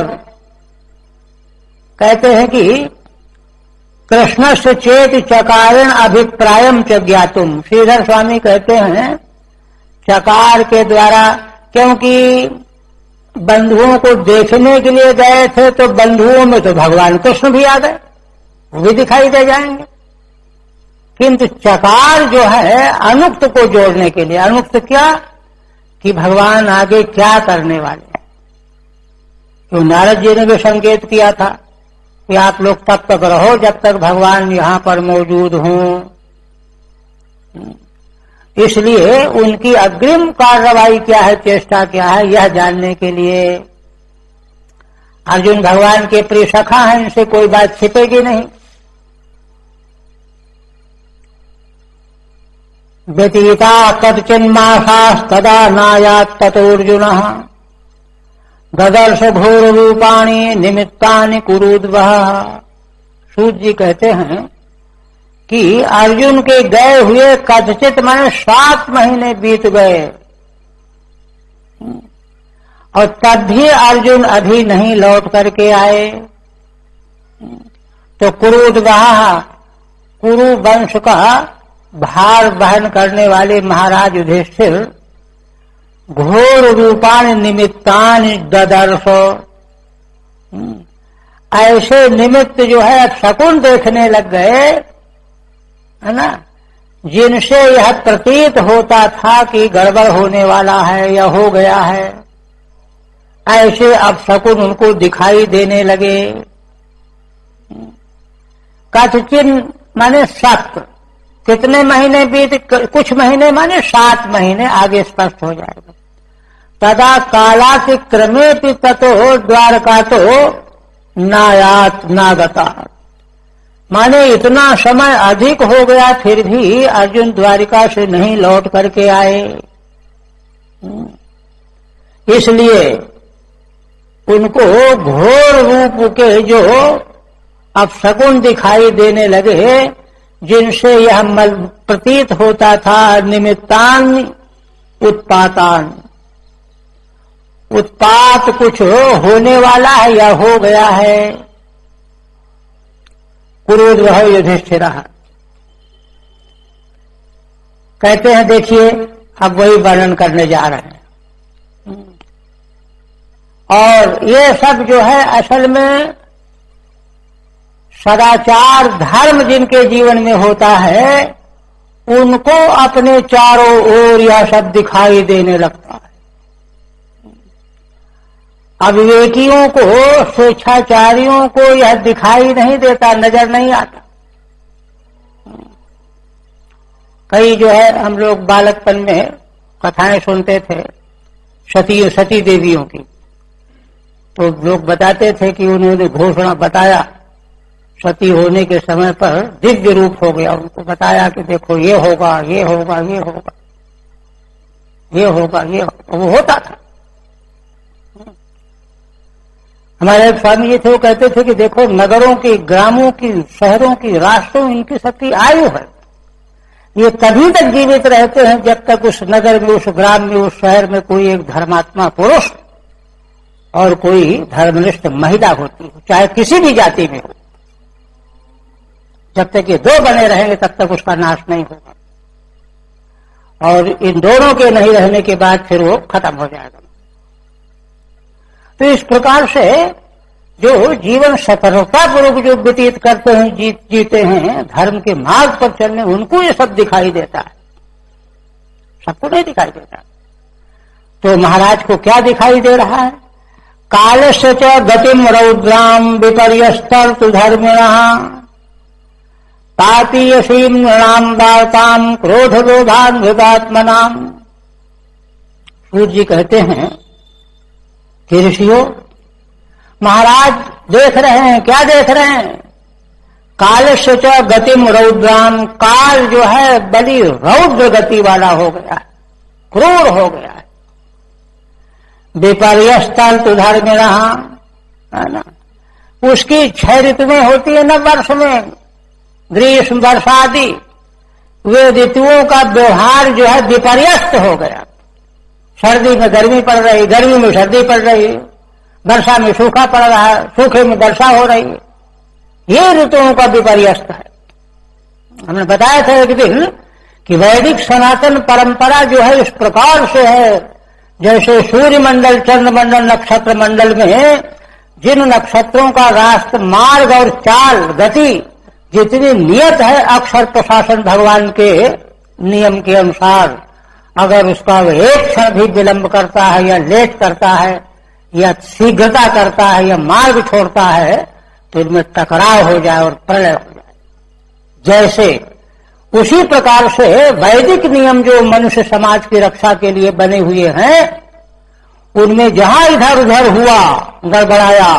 कहते हैं कि कृष्ण से चेत चकारण अभिप्रायम च ज्ञातुम। श्रीधर स्वामी कहते हैं चकार के द्वारा, क्योंकि बंधुओं को देखने के लिए गए थे, तो बंधुओं में तो भगवान कृष्ण भी आ गए, वो भी दिखाई दे जाएंगे। किंतु चकार जो है अनुक्त को जोड़ने के लिए, अनुक्त क्या कि भगवान आगे क्या करने वाले हैं। तो नारद जी ने भी संकेत किया था कि आप लोग तब तक रहो जब तक भगवान यहां पर मौजूद हों। इसलिए उनकी अग्रिम कार्रवाई क्या है, चेष्टा क्या है, यह जानने के लिए। अर्जुन भगवान के प्रिय सखा हैं, इनसे कोई बात छिपेगी नहीं। व्यतीता कदचिन्मासास्तदा नायात् ततोऽर्जुनः ददर्श घोर रूपाणि निमित्तानि कुरुद्वः। सूत जी कहते हैं कि अर्जुन के गए हुए कदचित माने 7 महीने बीत गए, और तब भी अर्जुन अभी नहीं लौट करके आए। तो कुरुद्वः, कुरु वंश का भार वहन करने वाले महाराज युधिष्ठिर घोर रूपान निमित्तान ददर्श, ऐसे निमित्त जो है शकुन देखने लग गए, है ना, जिनसे यह प्रतीत होता था कि गड़बड़ होने वाला है या हो गया है, ऐसे अब शकुन उनको दिखाई देने लगे। कथचिन माने सत्र, कितने महीने बीत, कुछ महीने माने 7 महीने, आगे स्पष्ट हो जाएगा। तदा कालातिक्रमे ततो द्वारका तो नायात नागता, माने इतना समय अधिक हो गया फिर भी अर्जुन द्वारिका से नहीं लौट करके आए। इसलिए उनको घोर रूप के जो अपशकुन दिखाई देने लगे, जिनसे यह प्रतीत होता था निमित्तान उत्पातान, उत्पात कुछ होने वाला है या हो गया है। कुरुद्वः युधिष्ठिरः, कहते हैं देखिए अब वही वर्णन करने जा रहे हैं। और ये सब जो है असल में सदाचार धर्म जिनके जीवन में होता है उनको अपने चारों ओर यह सब दिखाई देने लगता है। अविवेकियों को, स्वेच्छाचारियों को यह दिखाई नहीं देता, नजर नहीं आता। कई जो है हम लोग बालकपन में कथाएं सुनते थे सती देवियों की, तो लोग बताते थे कि उन्होंने घोषणा बताया, सती होने के समय पर दिव्य रूप हो गया, उनको बताया कि देखो ये होगा, ये होगा, ये होगा, ये होगा, ये होगा। वो होता था। हमारे एक स्वामी जी थे, वो कहते थे कि देखो नगरों की, ग्रामों की, शहरों की, राष्ट्रों, इनकी सबकी आयु है। ये तभी तक जीवित रहते हैं जब तक उस नगर में, उस ग्राम में, उस शहर में कोई एक धर्मात्मा पुरुष और कोई धर्मनिष्ठ महिला होती हो, चाहे किसी भी जाति में हो। जब तक ये दो बने रहेंगे तब तक उसका नाश नहीं होगा, और इन दोनों के नहीं रहने के बाद फिर वो खत्म हो जाएगा। तो इस प्रकार से जो जीवन सफलतापूर्वक जो व्यतीत करते हैं, जीते हैं धर्म के मार्ग पर चलने, उनको ये सब दिखाई देता है, सबको नहीं दिखाई देता। तो महाराज को क्या दिखाई दे रहा है? कालस्य च गतिम रौद्राम विपर्यस्तर्तु धर्मिणः पापीयसीम नृणाम वार्ताम क्रोध लोभान्वितात्मनाम। सूर्य जी कहते हैं कि ऋषियों, महाराज देख रहे हैं, क्या देख रहे हैं? कालस्य च गतिम रौद्राम, काल जो है बड़ी रौद्र गति वाला हो गया है, क्रूर हो गया है। विपर्यस्तर्तु धर्मिणः, है ना, उसकी 6 ऋतुएं होती है न वर्ष में, ग्रीष्म वर्षादि, वे ऋतुओं का व्यवहार जो है विपर्यस्त हो गया। सर्दी में गर्मी पड़ रही, गर्मी में सर्दी पड़ रही, वर्षा में सूखा पड़ रहा है, सूखे में वर्षा हो रही है। ये ऋतुओं का विपर्यस्त है। हमने बताया था एक दिन कि वैदिक सनातन परंपरा जो है इस प्रकार से है, जैसे सूर्य मंडल, चंद्र मंडल, नक्षत्र मंडल में जिन नक्षत्रों का राष्ट्र मार्ग और चाल गति जितनी नियत है अक्षर प्रशासन भगवान के नियम के अनुसार, अगर उसका एक क्षण भी विलंब करता है या लेट करता है या शीघ्रता करता है या मार्ग छोड़ता है तो इनमें टकराव हो जाए और प्रलय हो जाए। जैसे उसी प्रकार से वैदिक नियम जो मनुष्य समाज की रक्षा के लिए बने हुए हैं, उनमें जहां इधर उधर हुआ, गड़बड़ाया,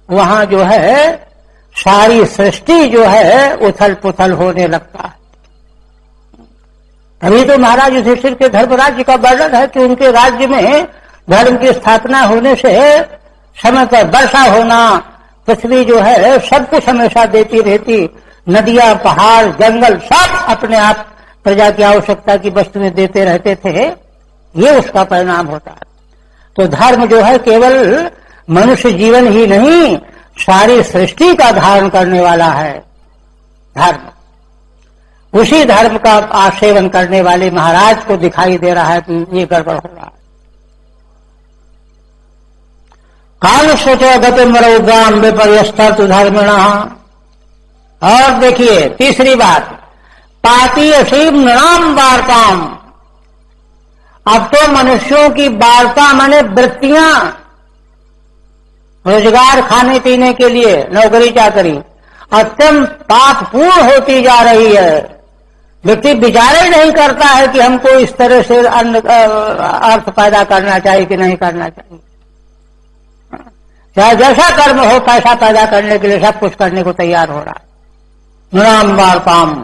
वहां जो है सारी सृष्टि जो है उथल पुथल होने लगता है। तभी तो महाराज युधिष्ठिर के धर्मराज्य का वर्णन है कि उनके राज्य में धर्म की स्थापना होने से समय पर वर्षा होना, पृथ्वी जो है सब कुछ हमेशा देती रहती, नदियां, पहाड़, जंगल सब अपने आप प्रजा की आवश्यकता की वस्तुएं देते रहते थे। ये उसका परिणाम होता है। तो धर्म जो है केवल मनुष्य जीवन ही नहीं, सारी सृष्टि का धारण करने वाला है धर्म। उसी धर्म का आसेवन करने वाले महाराज को दिखाई दे रहा है कि ये गड़बड़ हो रहा है। काल सोचो गतिम रौद्राम विपर्यस्तर्तु धर्मिणः। और देखिए तीसरी बात, पापीयसीम नृणाम वार्ताम। अब तो मनुष्यों की वार्ता माने वृत्तियां, रोजगार खाने पीने के लिए नौकरी चाकरी अत्यंत पापपूर्ण होती जा रही है। व्यक्ति विचार ही नहीं करता है कि हमको इस तरह से अर्थ पैदा करना चाहिए कि नहीं करना चाहिए। चाहे जैसा कर्म हो, पैसा पैदा करने के लिए सब कुछ करने को तैयार हो रहा है। नृणाम वार्ताम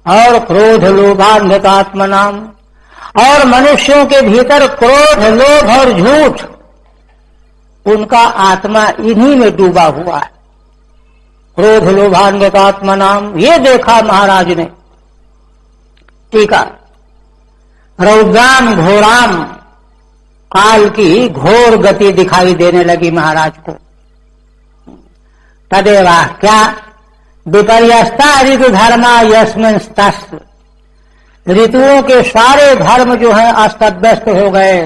और क्रोध लोभान्वितात्मनाम। और मनुष्यों के भीतर क्रोध, लोभ और झूठ, उनका आत्मा इन्हीं में डूबा हुआ है। क्रोध लोभान्वितात्मनाम, ये देखा महाराज ने। टीका, रौद्राम घोराम, काल की घोर गति दिखाई देने लगी महाराज को। तदेवा क्या विपर्यस्ता ऋतु धर्मा यस्मिन् तस्य। ऋतुओं के सारे धर्म जो हैं अस्त व्यस्त हो गए,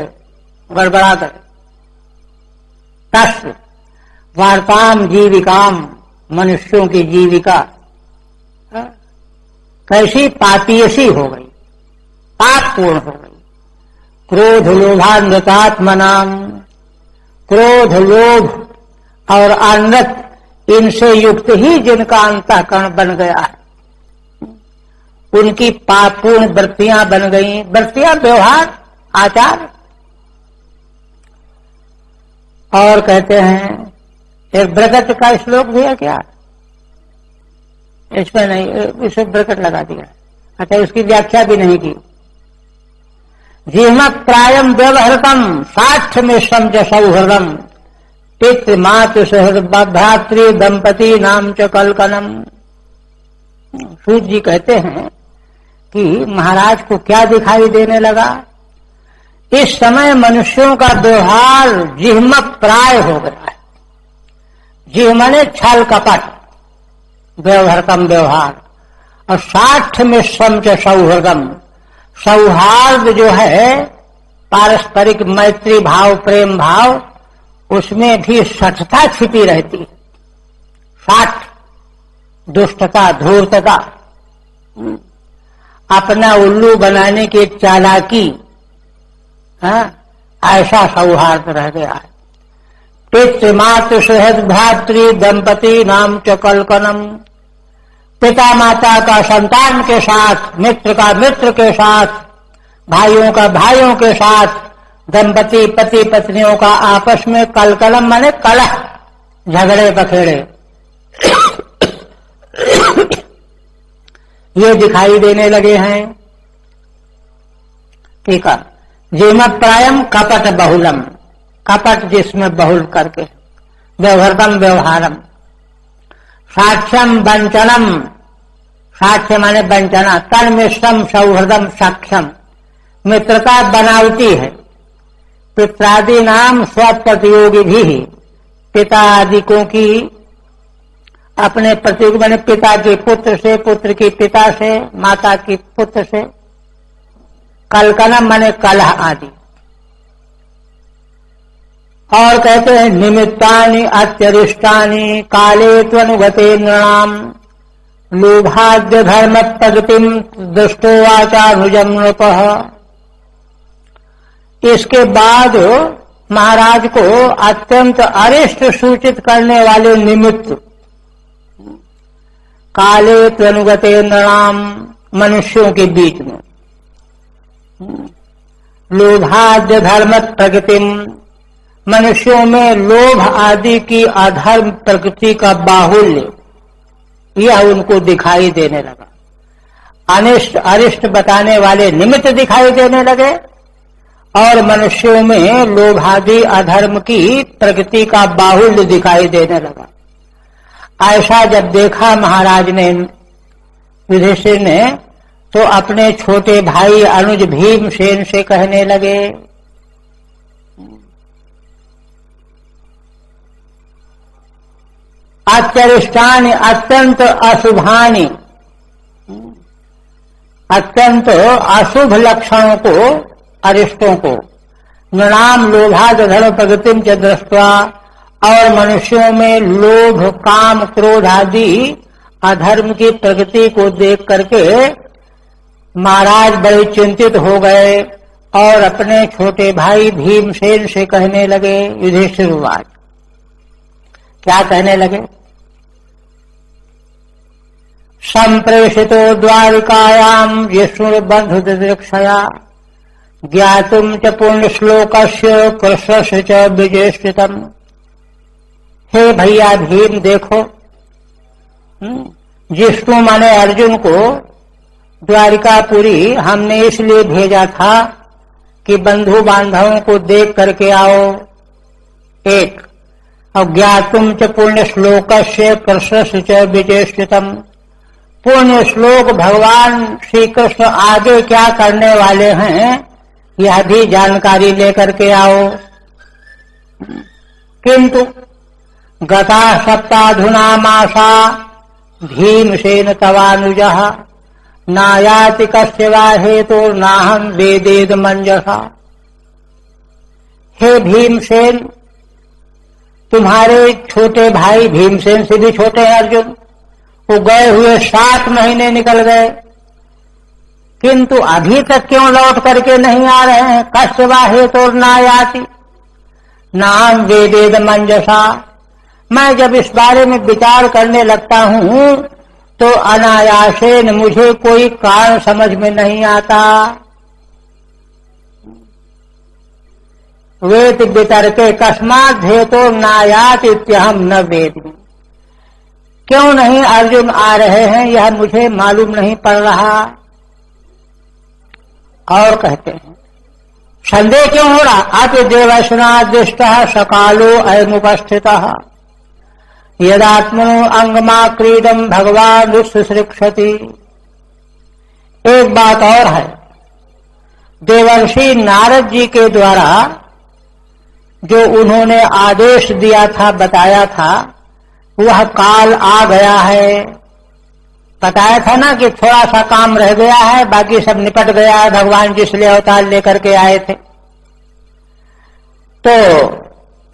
गड़बड़ा गए। तस् वार्ताम जीविकाम, मनुष्यों की जीविका कैसी पापीयसी हो गई, पापपूर्ण हो गई। क्रोध लोभान्वितात्मनाम, क्रोध लोभ और अनृत इनसे युक्त ही जिनका अंतःकरण बन गया है, उनकी पापपूर्ण वृत्तियां बन गई। वृत्तियां व्यवहार आचार। और कहते हैं एक ब्रकट का श्लोक भी है क्या, इसमें नहीं, इसे ब्रकट लगा दिया। अच्छा, उसकी व्याख्या भी नहीं की। जीमक प्रायम व्यवहृतम साक्ष्य में समझ सौहृदम पितृ मातृ सहृद भ्रातृ दंपति नाम च कलकनम। सूत जी कहते हैं कि महाराज को क्या दिखाई देने लगा, इस समय मनुष्यों का व्यवहार जिह्मक प्राय हो गया है। जिह माने छल कपट, व्यवहारतम व्यवहार, और साक्ष्य में समझ सौहृदम, सौहार्द जो है पारस्परिक मैत्री भाव प्रेम भाव, उसमें भी सठता छिपी रहती है। साठ दुष्टता धूर्तता, अपना उल्लू बनाने की चालाकी, ऐसा सौहार्द रह गया है। पितृ मातृ सहज भ्रातृ दंपति नाम च कलकनम, पिता माता का संतान के साथ, मित्र का मित्र के साथ, भाइयों का भाइयों के साथ, दंपति पति पत्नियों का आपस में कलकलम माने कलह, झगड़े बखेड़े, ये दिखाई देने लगे हैं। ठीक है। जीम प्रायम कपट बहुलम, कपट जिसमें बहुल करके, व्यवहारम व्यवहारम, साक्ष्यम वंचनम, साक्ष्य माने वंचना, तन्मिश्रम सौहृदम साक्ष्यम, मित्रता बनावटी है। पित्रादि नाम स्वप्रतियोगी भी, पिता आदिकों की अपने प्रतियोगी माने पिता के पुत्र से, पुत्र की पिता से, माता की पुत्र से, कलकनम माने कलह आदि। और कहते हैं निमित्तानि अत्यरिष्टानि काले त्वनुगते नृणाम लोभाद्य धर्म प्रगतिम दृष्टो वाचानुजम नृपः। इसके बाद महाराज को अत्यंत अरिष्ट सूचित करने वाले निमित्त, काले त्वनुगते नृणाम, मनुष्यों के बीच में, लोभाद्य धर्म प्रगतिम, मनुष्यों में लोभ आदि की अधर्म प्रकृति का बाहुल्य, यह उनको दिखाई देने लगा। अनिष्ट अरिष्ट बताने वाले निमित्त दिखाई देने लगे, और मनुष्यों में लोभादि अधर्म की प्रकृति का बाहुल्य दिखाई देने लगा। ऐसा जब देखा महाराज ने, युधिष्ठिर ने, तो अपने छोटे भाई अनुज भीमसेन से कहने लगे, अत्यरिष्टानि अत्यंत अशुभानि, अत्यंत अशुभ लक्षणों को, अरिष्टों को, नृणाम लोभाद धर्म प्रगतिम च दृष्ट्वा, और मनुष्यों में लोभ काम क्रोध आदि अधर्म की प्रगति को देख करके महाराज बड़े चिंतित हो गए, और अपने छोटे भाई भीमसेन से कहने लगे, युधिष्ठिर वाच, क्या कहने लगे, संप्रेषितो द्वारिकायाम विष्णुर्बंधु दिदृक्षया ज्ञातुम च पूर्ण श्लोकस्य कृष्णस्य च विजेष्टितम। हे भैया भीम, देखो, जिष्णु माने अर्जुन को द्वारिकापुरी हमने इसलिए भेजा था कि बंधु बांधवों को देख करके आओ, एक, और ज्ञातुम च पुण्य श्लोकस्य कृष्णस्य च विजेष्टितम, पुण्य श्लोक भगवान श्री कृष्ण आगे क्या करने वाले हैं यह भी जानकारी लेकर के आओ। किंतु गता सप्ताधुना मासा भीमसेन तवानुजः नायाति कस्य वा हेतुर्नाहं वेदेद मंजसा। हे भीमसेन, तुम्हारे छोटे भाई भीमसेन से भी छोटे हैं अर्जुन, वो गए हुए 7 महीने निकल गए, किंतु अभी तक क्यों लौट करके नहीं आ रहे हैं? कस्य वा हेतुर्नायाति नाहं वेदेद मंजसा। मैं जब इस बारे में विचार करने लगता हूं तो अनायासेन मुझे कोई कारण समझ में नहीं आता। वेद वितर्के कस्मात् हेतुर्नायात इत्यहं न वेदि। क्यों नहीं अर्जुन आ रहे हैं यह मुझे मालूम नहीं पड़ रहा। और कहते हैं संदेह क्यों हो रहा? अति देवस्नादिष्टः सकालो अयमुपस्थितः यदात्मनो अंगमा क्रीडम भगवान शुश्रूषति। एक बात और है, देवर्षि नारद जी के द्वारा जो उन्होंने आदेश दिया था, बताया था, वह काल आ गया है। बताया था ना कि थोड़ा सा काम रह गया है, बाकी सब निपट गया है। भगवान जिस लिए अवतार लेकर के आए थे, तो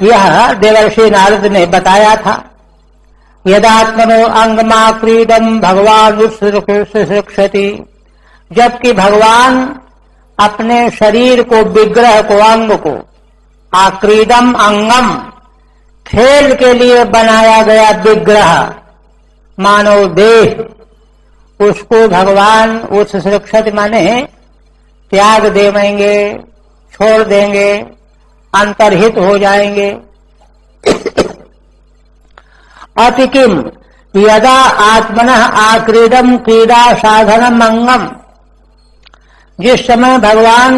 यह देवर्षि नारद ने बताया था। यदात्मनो अंगमा क्रीडम भगवान शुश्रूषति। जबकि भगवान अपने शरीर को, विग्रह को, अंग को, आक्रीडम अंगम, खेल के लिए बनाया गया विग्रह, मानव देह, उसको भगवान उस शुश्रूषति माने त्याग देंगे, छोड़ देंगे, अंतर्हित हो जाएंगे। अति किम यदा आत्मनः आक्रीडम क्रीडा साधनम अंगम। जिस समय भगवान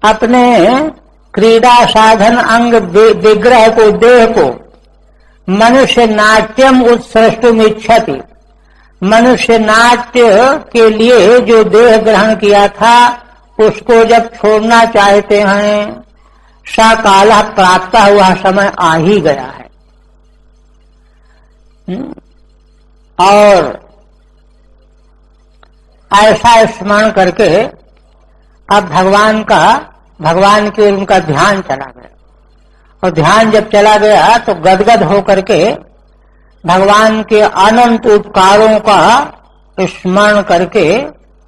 अपने क्रीडा साधन अंग विग्रह को, देह को, मनुष्य नाट्यम उत्सृष्टुम इच्छति, मनुष्य नाट्य के लिए जो देह ग्रहण किया था उसको जब छोड़ना चाहते हैं, सा काल प्राप्त हुआ समय आ ही गया है। और ऐसा स्मरण करके अब भगवान की ओर उनका ध्यान चला गया। और ध्यान जब चला गया तो गदगद होकर के भगवान के अनंत उपकारों का स्मरण करके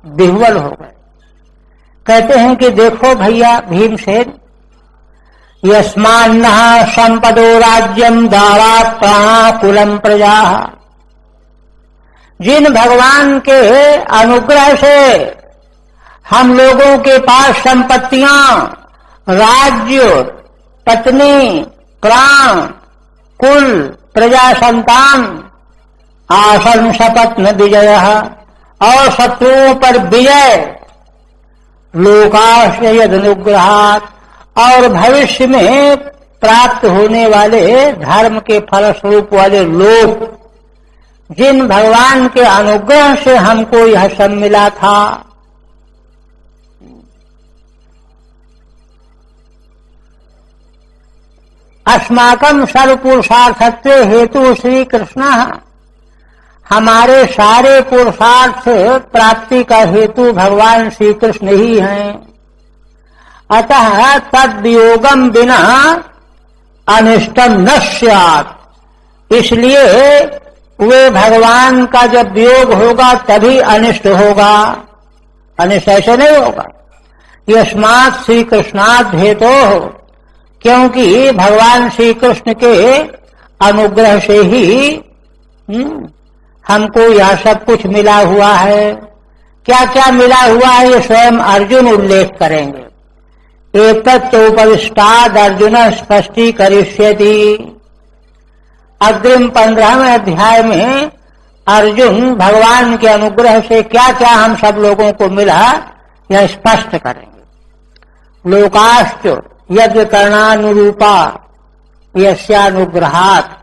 विह्वल हो गए। कहते हैं कि देखो भैया भीमसेन, यस्मान्नः संपदो राज्यम दारात् प्राणा कुलम प्रजा। जिन भगवान के अनुग्रह से हम लोगों के पास संपत्तियां, राज्य, पत्नी, प्राण, कुल, प्रजा, संतान, आसन सपत्न विजय, और शत्रुओं पर विजय, लोकाश्रय अनुग्रहात्, और भविष्य में प्राप्त होने वाले धर्म के फलस्वरूप वाले लोग, जिन भगवान के अनुग्रह से हमको यह सब मिला था, अस्माकं सर्वपुरुषार्थत्वे हेतु श्री कृष्ण। हमारे सारे पुरुषार्थ प्राप्ति का हेतु भगवान श्री कृष्ण ही हैं। अतः तद वियोगम बिना अनिष्टम न स्यात्। इसलिए वे भगवान का जब वियोग होगा तभी अनिष्ट होगा, अनिष्ट ऐसे नहीं होगा। यस्मात् श्री कृष्णात् हेतोः, क्योंकि भगवान श्री कृष्ण के अनुग्रह से ही हमको यह सब कुछ मिला हुआ है। क्या क्या मिला हुआ है ये स्वयं अर्जुन उल्लेख करेंगे। एतत्तोपविष्टाद् अर्जुन स्पष्टीकरिष्यति। अग्रिम 15वें अध्याय में अर्जुन भगवान के अनुग्रह से क्या क्या हम सब लोगों को मिला यह स्पष्ट करेंगे। लोकाश्च यज्ञ करणानुरूपा यस्यानुग्रहात्।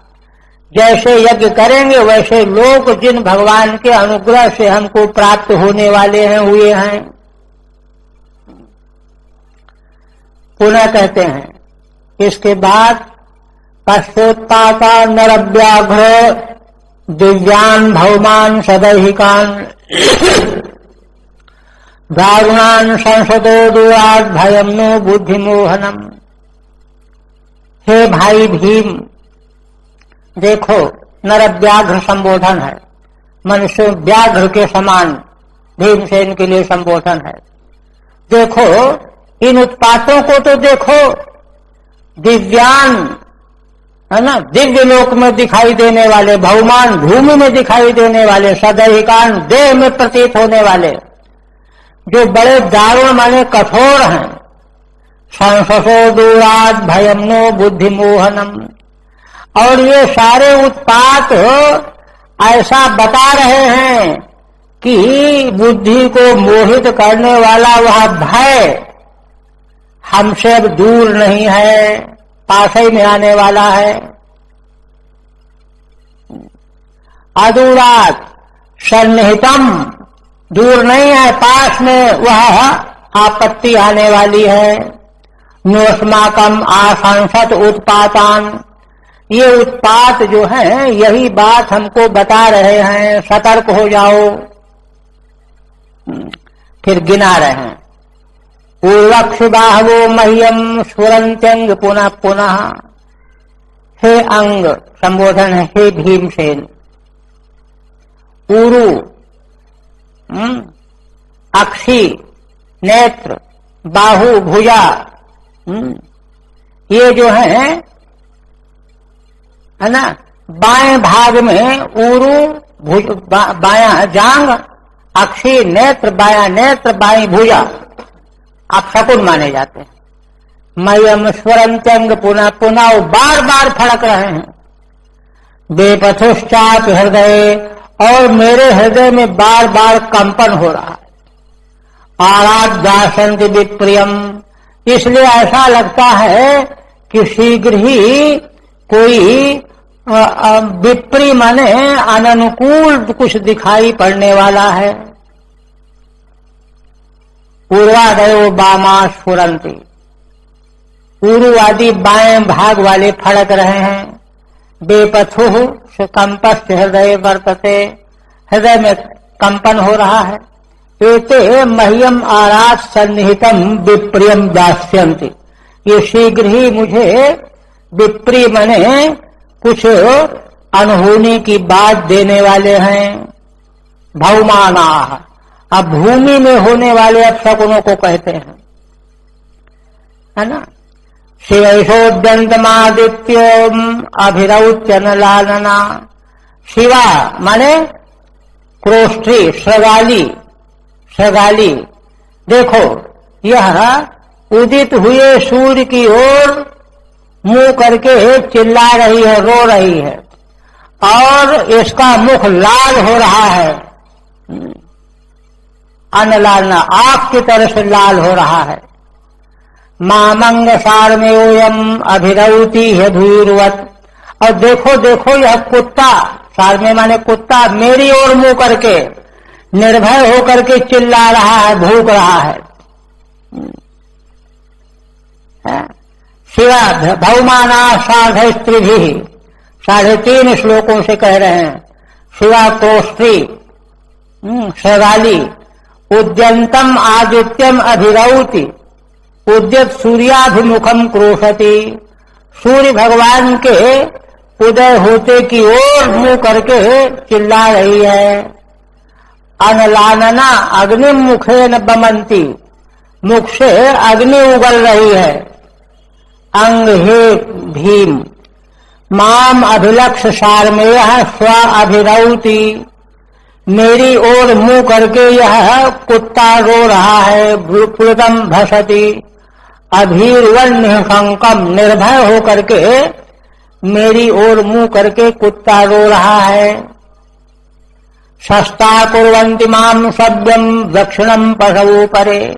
जैसे यज्ञ करेंगे वैसे लोग जिन भगवान के अनुग्रह से हमको प्राप्त होने वाले हैं, हुए हैं। पुनः कहते हैं इसके बाद पश्चोत्पाता नरव्याघ्र दिव्यान भौमान सदैहिकान दारुणान संसदो दूरात् भयम नो बुद्धि मोहनम। हे भाई भीम, देखो नरव्याघ्र संबोधन है, मनुष्य व्याघ्र के समान भीमसेन के लिए संबोधन है। देखो इन उत्पातों को तो देखो, दिव्यान है ना, दिव्य लोक में दिखाई देने वाले, भौमान भूमि में दिखाई देने वाले, सदैहिकान देह में प्रतीत होने वाले, जो बड़े दारुण माने कठोर हैं। संससो दूरात् भयम नो बुद्धि मोहनम। और ये सारे उत्पात ऐसा बता रहे हैं कि बुद्धि को मोहित करने वाला वह भय हमसे अब दूर नहीं है, पास ही में आने वाला है। अदूरात् सन्निहितम, दूर नहीं है, पास में वह आपत्ति आने वाली है। नोस्माकम आशंसत उत्पातान, ये उत्पात जो है यही बात हमको बता रहे हैं, सतर्क हो जाओ। फिर गिना रहे हैं, पूर्वक्ष बाहवो मह्यम स्फुरन्त्यंग पुनः पुनः। हे अंग संबोधन है, हे भीमसेन। ऊरु अक्षी, नेत्र, बाहु, भुजा, ये जो है ना, बाएं भाग में ऊरु, बायां जांग, अक्षी नेत्र, बायां नेत्र, बाई भुजा, आप शकुन माने जाते हैं। मयम स्वरंत्यंग पुनः पुनः, बार बार फड़क रहे हैं। बेपथुश्चात हृदय, और मेरे हृदय में बार बार कंपन हो रहा है। आराध्यासंति विप्रियम, इसलिए ऐसा लगता है कि शीघ्र ही कोई विप्री माने अननुकूल कुछ दिखाई पड़ने वाला है। पूर्वादयो बामा स्फुरन्ति, पूर्व आदि बाएं भाग वाले फड़क रहे हैं। बेपथु कंपस्त हृदय वर्तते, हृदय में कंपन हो रहा है। एते मह्यम आराध सन्निहितम विप्रियम दास्यन्ति, ये शीघ्र ही मुझे विप्री मने कुछ अनहोनी की बात देने वाले हैं। भौमाना, अब भूमि में होने वाले अपशकुनों को कहते हैं, है ना। शिवैषोद्यंतमादित्यम अभिरौच्यन लालना, शिवा माने क्रोष्ठी, श्रगाली, श्रगाली। देखो यह उदित हुए सूर्य की ओर मुंह करके चिल्ला रही है, रो रही है, और इसका मुख लाल हो रहा है। अनलालना, आग की तरह से लाल हो रहा है। मामंग सारमेयम अभिरौति है धूर्वत, और देखो देखो यह कुत्ता, सारमे माने कुत्ता, मेरी ओर मुंह करके निर्भय होकर के चिल्ला रहा है, भूख रहा है। शिवा भौमाना साध स्त्री भी, 3.5 श्लोकों से कह रहे हैं। शिवा क्रोष्ठी, श्रगाली, उद्यंतम आदित्यम अभिरौति, उद्यत सूर्याभिमुखम क्रोशति, सूर्य भगवान के उदय होते की ओर मुंह करके चिल्ला रही है। अनलानना अग्नि मुखे न बमंती, मुख से अग्नि उगल रही है। अंग हे भीम, माम अभिलक्ष सारमेय स्व अभिरौति, मेरी ओर मुंह करके यह कुत्ता रो रहा है। प्लुतम भसति अभीर्वन्य शंकम, निर्भय होकर के मेरी ओर मुंह करके कुत्ता रो रहा है। शस्ता कुर्वन्ति माम सभ्यम दक्षिणम पशवो परे,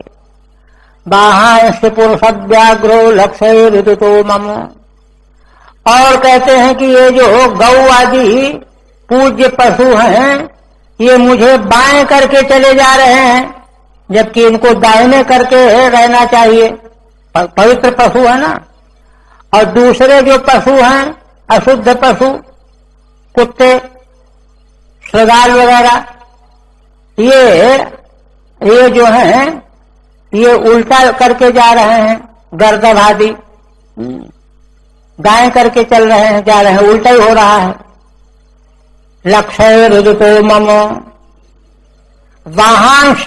बाहांश पुरुषव्याघ्रो लक्ष्य ऋतुतो मम। और कहते हैं कि ये जो गौ आदि पूज्य पशु हैं, ये मुझे बाएं करके चले जा रहे हैं, जबकि इनको दाहिने करके रहना चाहिए। पवित्र पशु है ना। और दूसरे जो पशु हैं अशुद्ध पशु, कुत्ते, श्रगाल वगैरह, ये जो है ये उल्टा करके जा रहे हैं, गर्दभ आदि गाय करके चल रहे हैं, जा रहे हैं, उल्टा ही हो रहा है। लक्ष्य रुदतो मम, वाहंश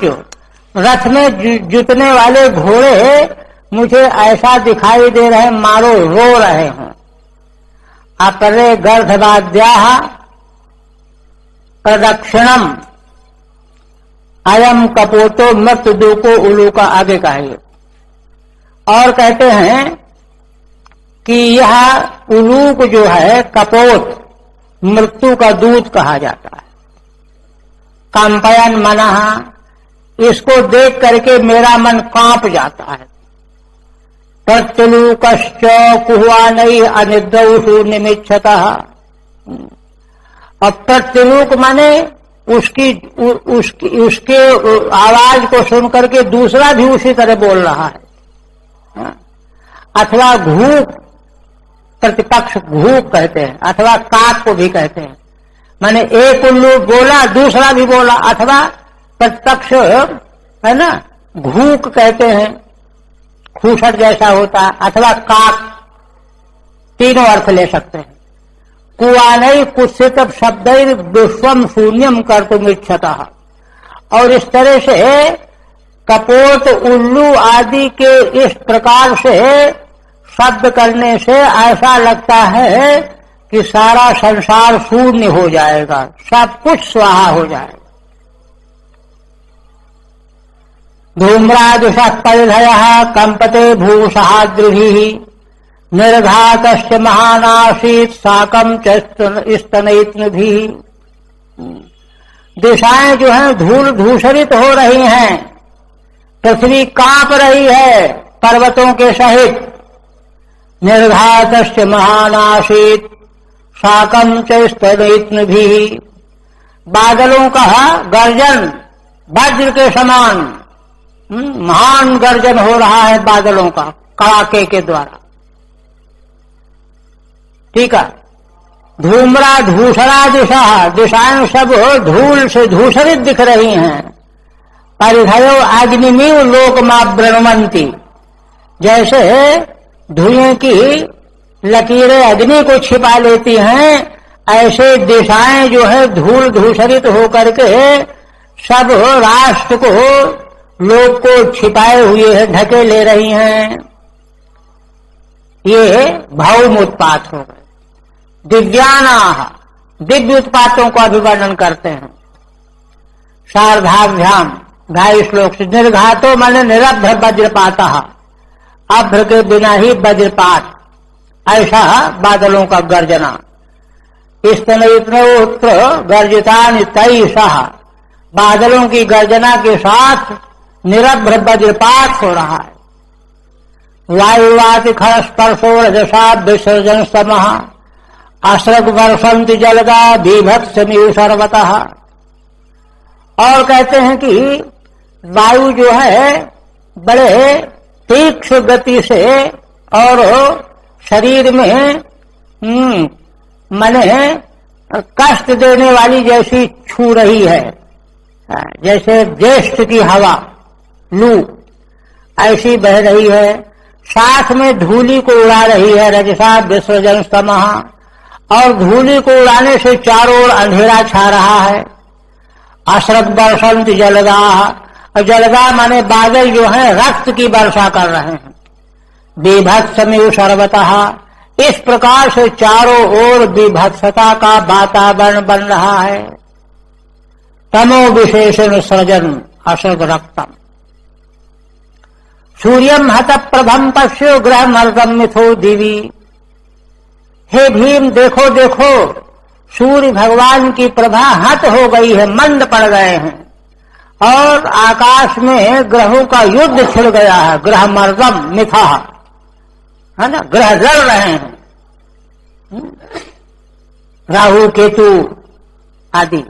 रथ में जुतने वाले घोड़े मुझे ऐसा दिखाई दे रहे, मारो रो रहे हैं। अपरे गर्धवाद्या प्रदक्षिणम अयम कपोतो मृत्यु को उलू का आगे कहिए। और कहते हैं कि यह उलूक जो है कपोत मृत्यु का दूत कहा जाता है। कंपयन मनः, इसको देख करके मेरा मन कांप जाता है। प्रत्यलूकश्च कुह्वानैः अनिद्रौषु निमिच्छतः, अब प्रत्यलूक माने उसके आवाज को सुन करके दूसरा भी उसी तरह बोल रहा है। अथवा घूक, प्रतिपक्ष घूक कहते हैं, अथवा काक को भी कहते हैं। माने एक उल्लू बोला दूसरा भी बोला, अथवा प्रतिपक्ष है ना, घूक कहते हैं, खूसट जैसा होता है, अथवा काक, तीनों अर्थ ले सकते हैं। कुआनई कुत्सित शब्दैर विश्वम शून्यम कर्तुम इच्छतः, और इस तरह से कपोत उल्लू आदि के इस प्रकार से शब्द करने से ऐसा लगता है कि सारा संसार शून्य हो जाएगा, सब कुछ स्वाहा हो जाएगा। धूम्रादुषः परिधयः कंपते भूषहाद्रुभिः, निर्घातश्च महानासीत् साकं च स्तनयित्नुभिः। दिशाएं जो हैं धूल धूसरित हो रही हैं, पृथ्वी कांप रही है पर्वतों के सहित। निर्घातश्च महानासीत् साकं च स्तनयित्नुभिः, बादलों का गर्जन वज्र के समान महान गर्जन हो रहा है बादलों का कड़ाके के द्वारा। ठीक है। धूम्रा धूसरा दिशा, दिशाएं सब धूल से धूसरित दिख रही हैं। परिधयो अग्निमीव लोकमाब्रह्मन्ति, जैसे धुएं की लकीरें अग्नि को छिपा लेती हैं, ऐसे दिशाएं जो है धूल धूसरित होकर के सब राष्ट्र को, लोक को छिपाए हुए है, ढके ले रही हैं। ये भौम उत्पात हो गए। दिव्यानाः, दिव्य उत्पातों का भी वर्णन करते हैं। शार्धाभ्याम 2.5 श्लोक से। निर्घातो माने निरभ्र वज्रपातः, अभ्र के बिना ही वज्रपात, ऐसा बादलों का गर्जना। स्तनयित्नोऽत्र गर्जितानि तैषः, बादलों की गर्जना के साथ निरभ्र वज्रपात हो रहा है। वायुवाति खर स्पर्शो रजसा विसर्जन समः, अश्रग वर्षन्ति जलगा बीभत्समिव सर्वतः। और कहते हैं कि वायु जो है बड़े तीक्ष्ण गति से और शरीर में मने कष्ट देने वाली जैसी छू रही है, जैसे ज्येष्ठ की हवा लू ऐसी बह रही है। साथ में धूली को उड़ा रही है, रजसा विसर्जन समः, और धूली को उड़ाने से चारों ओर अंधेरा छा रहा है। अश्रग वर्षन्ति जलगाः, और जलगा माने बादल जो है रक्त की वर्षा कर रहे हैं। बीभत्समिव सर्वतः, इस प्रकार से चारों ओर बीभत्सता का वातावरण बन रहा है। तमो विशेषण सृजन अश्रग रक्तम, सूर्यम हत प्रभम पश्यो ग्रह मर्दम मिथो दिवी। हे भीम देखो देखो, सूर्य भगवान की प्रभा हत हो गई है, मंद पड़ गए हैं, और आकाश में ग्रहों का युद्ध छिड़ गया है। ग्रह मर्दम मिथा, है ना, ग्रह जल रहे हैं, राहु केतु आदि।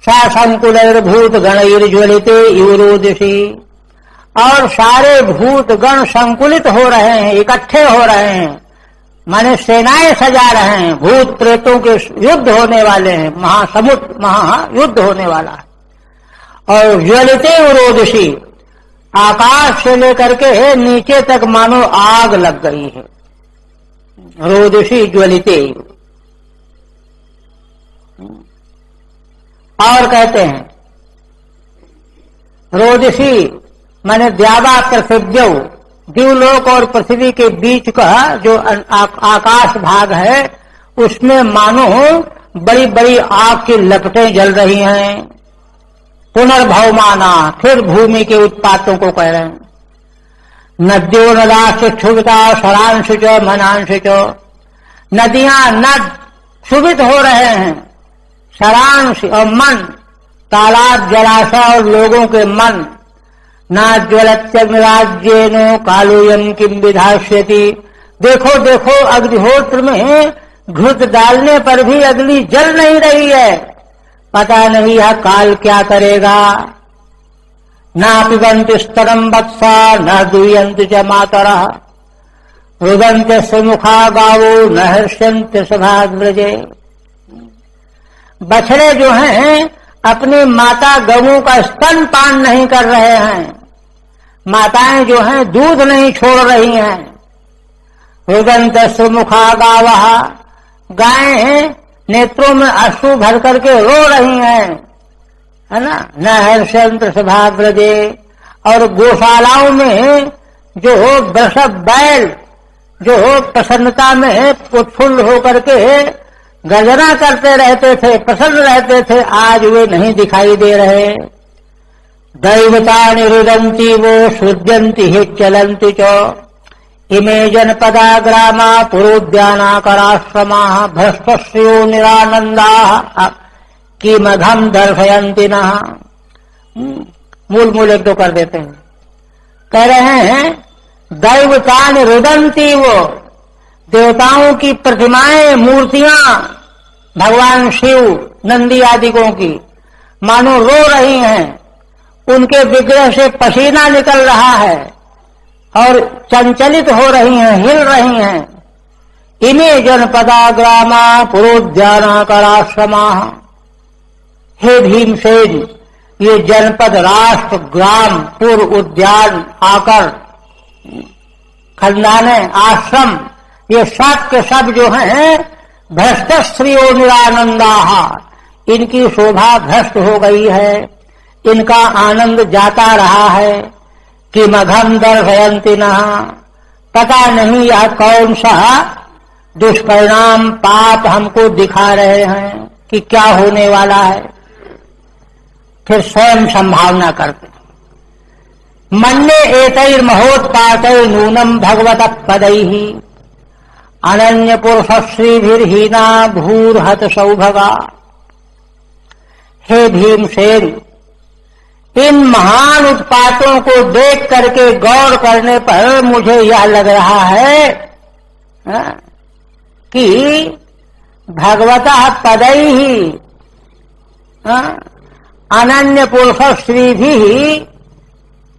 सा संकुलैर्भूत गणैर्ज्वलिते युरोदिशि, और सारे भूत गण संकुलित हो रहे हैं, इकट्ठे हो रहे हैं, माने सेनाएं सजा रहे हैं। भूत प्रेतों के युद्ध होने वाले हैं, महासमुद्र महायुद्ध होने वाला है। और ज्वलिते रोदसी, आकाश से लेकर के नीचे तक मानो आग लग गई है। रोदसी ज्वलिते। और कहते हैं रोदसी माने द्यावा पृथिव्यौ, दिवलोक और पृथ्वी के बीच का जो आकाश भाग है उसमें मानो बड़ी बड़ी आग की लपटें जल रही हैं। पुनर्भवमाना, फिर भूमि के उत्पातों को कह रहे हैं। नद्यो नदाश क्षुभिता सरांश च मनांश च, नदियां नद क्षुभित हो रहे हैं, सरांश और मन, तालाब जलाशय और लोगों के मन। ना ज्वलत्यग्निराज्येनो कालोयम किम विधास्यति, देखो देखो अग्निहोत्र में घृत डालने पर भी अग्नि जल नहीं रही है, पता नहीं यह काल क्या करेगा। ना पिबंत स्तरम वत्सा न दुयंत च मातरः, रुदंत सुमुखा गावो न हर्षंत सभाग्रजे। बछड़े जो हैं अपनी माता गऊ का स्तन पान नहीं कर रहे हैं, माताएं जो हैं दूध नहीं छोड़ रही हैं। रुदंत सुमुखा गावः, गायें नेत्रों में अश्रु भर करके रो रही हैं, है ना। न हर्षंत सभाग्रजे, और गौशालाओं में जो वृषभ बैल जो प्रसन्नता में उत्फुल्ल होकर के गर्जना करते रहते थे, प्रसन्न रहते थे, आज वे नहीं दिखाई दे रहे। दैवतानि रुदन्ति वो सृज्यन्ति हि चलन्ति च, इमे जनपदा ग्रामा पुरोद्यानाकराश्रमाः भ्रष्टश्रियो निरानन्दाः किमघम् दर्शयन्ति नः। मूल एक दो कर देते हैं। कह रहे हैं दैवतानि रुदन्ति वो, देवताओं की प्रतिमाएं मूर्तियां भगवान शिव नंदी आदिकों की मानो रो रही हैं, उनके विग्रह से पसीना निकल रहा है और चंचलित हो रही हैं, हिल रही हैं। इमे जनपदा ग्रामा पुरोद्यानाकराश्रमाः, हे भीमसेन ये जनपद, राष्ट्र, ग्राम, पुर, उद्यान, आकर, खंडाने, आश्रम, ये सब के सब जो हैं भ्रष्टश्रियो निरानंदाः, इनकी शोभा भ्रष्ट हो गई है, इनका आनंद जाता रहा है। कि मघम दर्शयन्ति नः, पता नहीं यह कौन सा दुष्परिणाम पाप हमको दिखा रहे हैं कि क्या होने वाला है। फिर स्वयं संभावना करते। मन्ये एतैर्महोत्पातैर् नूनम भगवतः पदैः, अनन्य पुरुष श्रीभिर्हीना भूर्हत सौभगा। हे भीमसेन, इन महान उत्पातों को देख करके गौर करने पर मुझे यह लग रहा है कि भगवतः पदैः अनन्य पुरुष श्रीभिः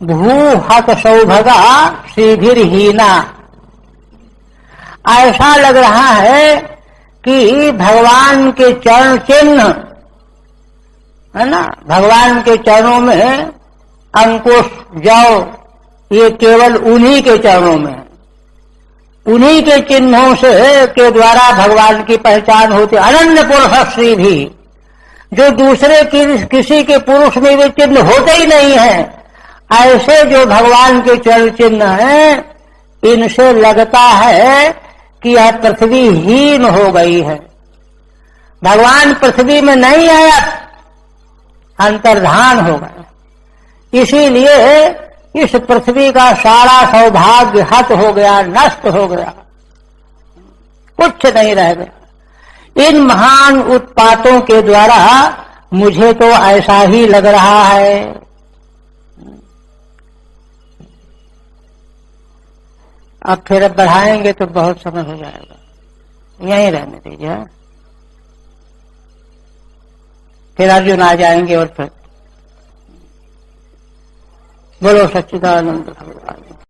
भूहत सौभगा श्रीभिर्हीना। ऐसा लग रहा है कि भगवान के चरण चिन्ह है ना, भगवान के चरणों में अंकुश, जौ, ये केवल उन्हीं के चरणों में, उन्हीं के चिन्हों से के द्वारा भगवान की पहचान होती। अनन्य पुरुष श्री भी, जो दूसरे किसी के पुरुष में वे चिन्ह होते ही नहीं है, ऐसे जो भगवान के चरण चिन्ह हैं, इनसे लगता है कि यह पृथ्वी हीन हो गई है। भगवान पृथ्वी में नहीं आया, अंतर्धान हो गए, इसीलिए इस पृथ्वी का सारा सौभाग्य हत हो गया, नष्ट हो गया, कुछ नहीं रह गया। इन महान उत्पातों के द्वारा मुझे तो ऐसा ही लग रहा है। अब फिर बढ़ाएंगे तो बहुत समय हो जाएगा, यहीं रहने दीजिए। फिर अर्जुन आ जाएंगे और फिर बोलो सच्चिदानंद भगवान।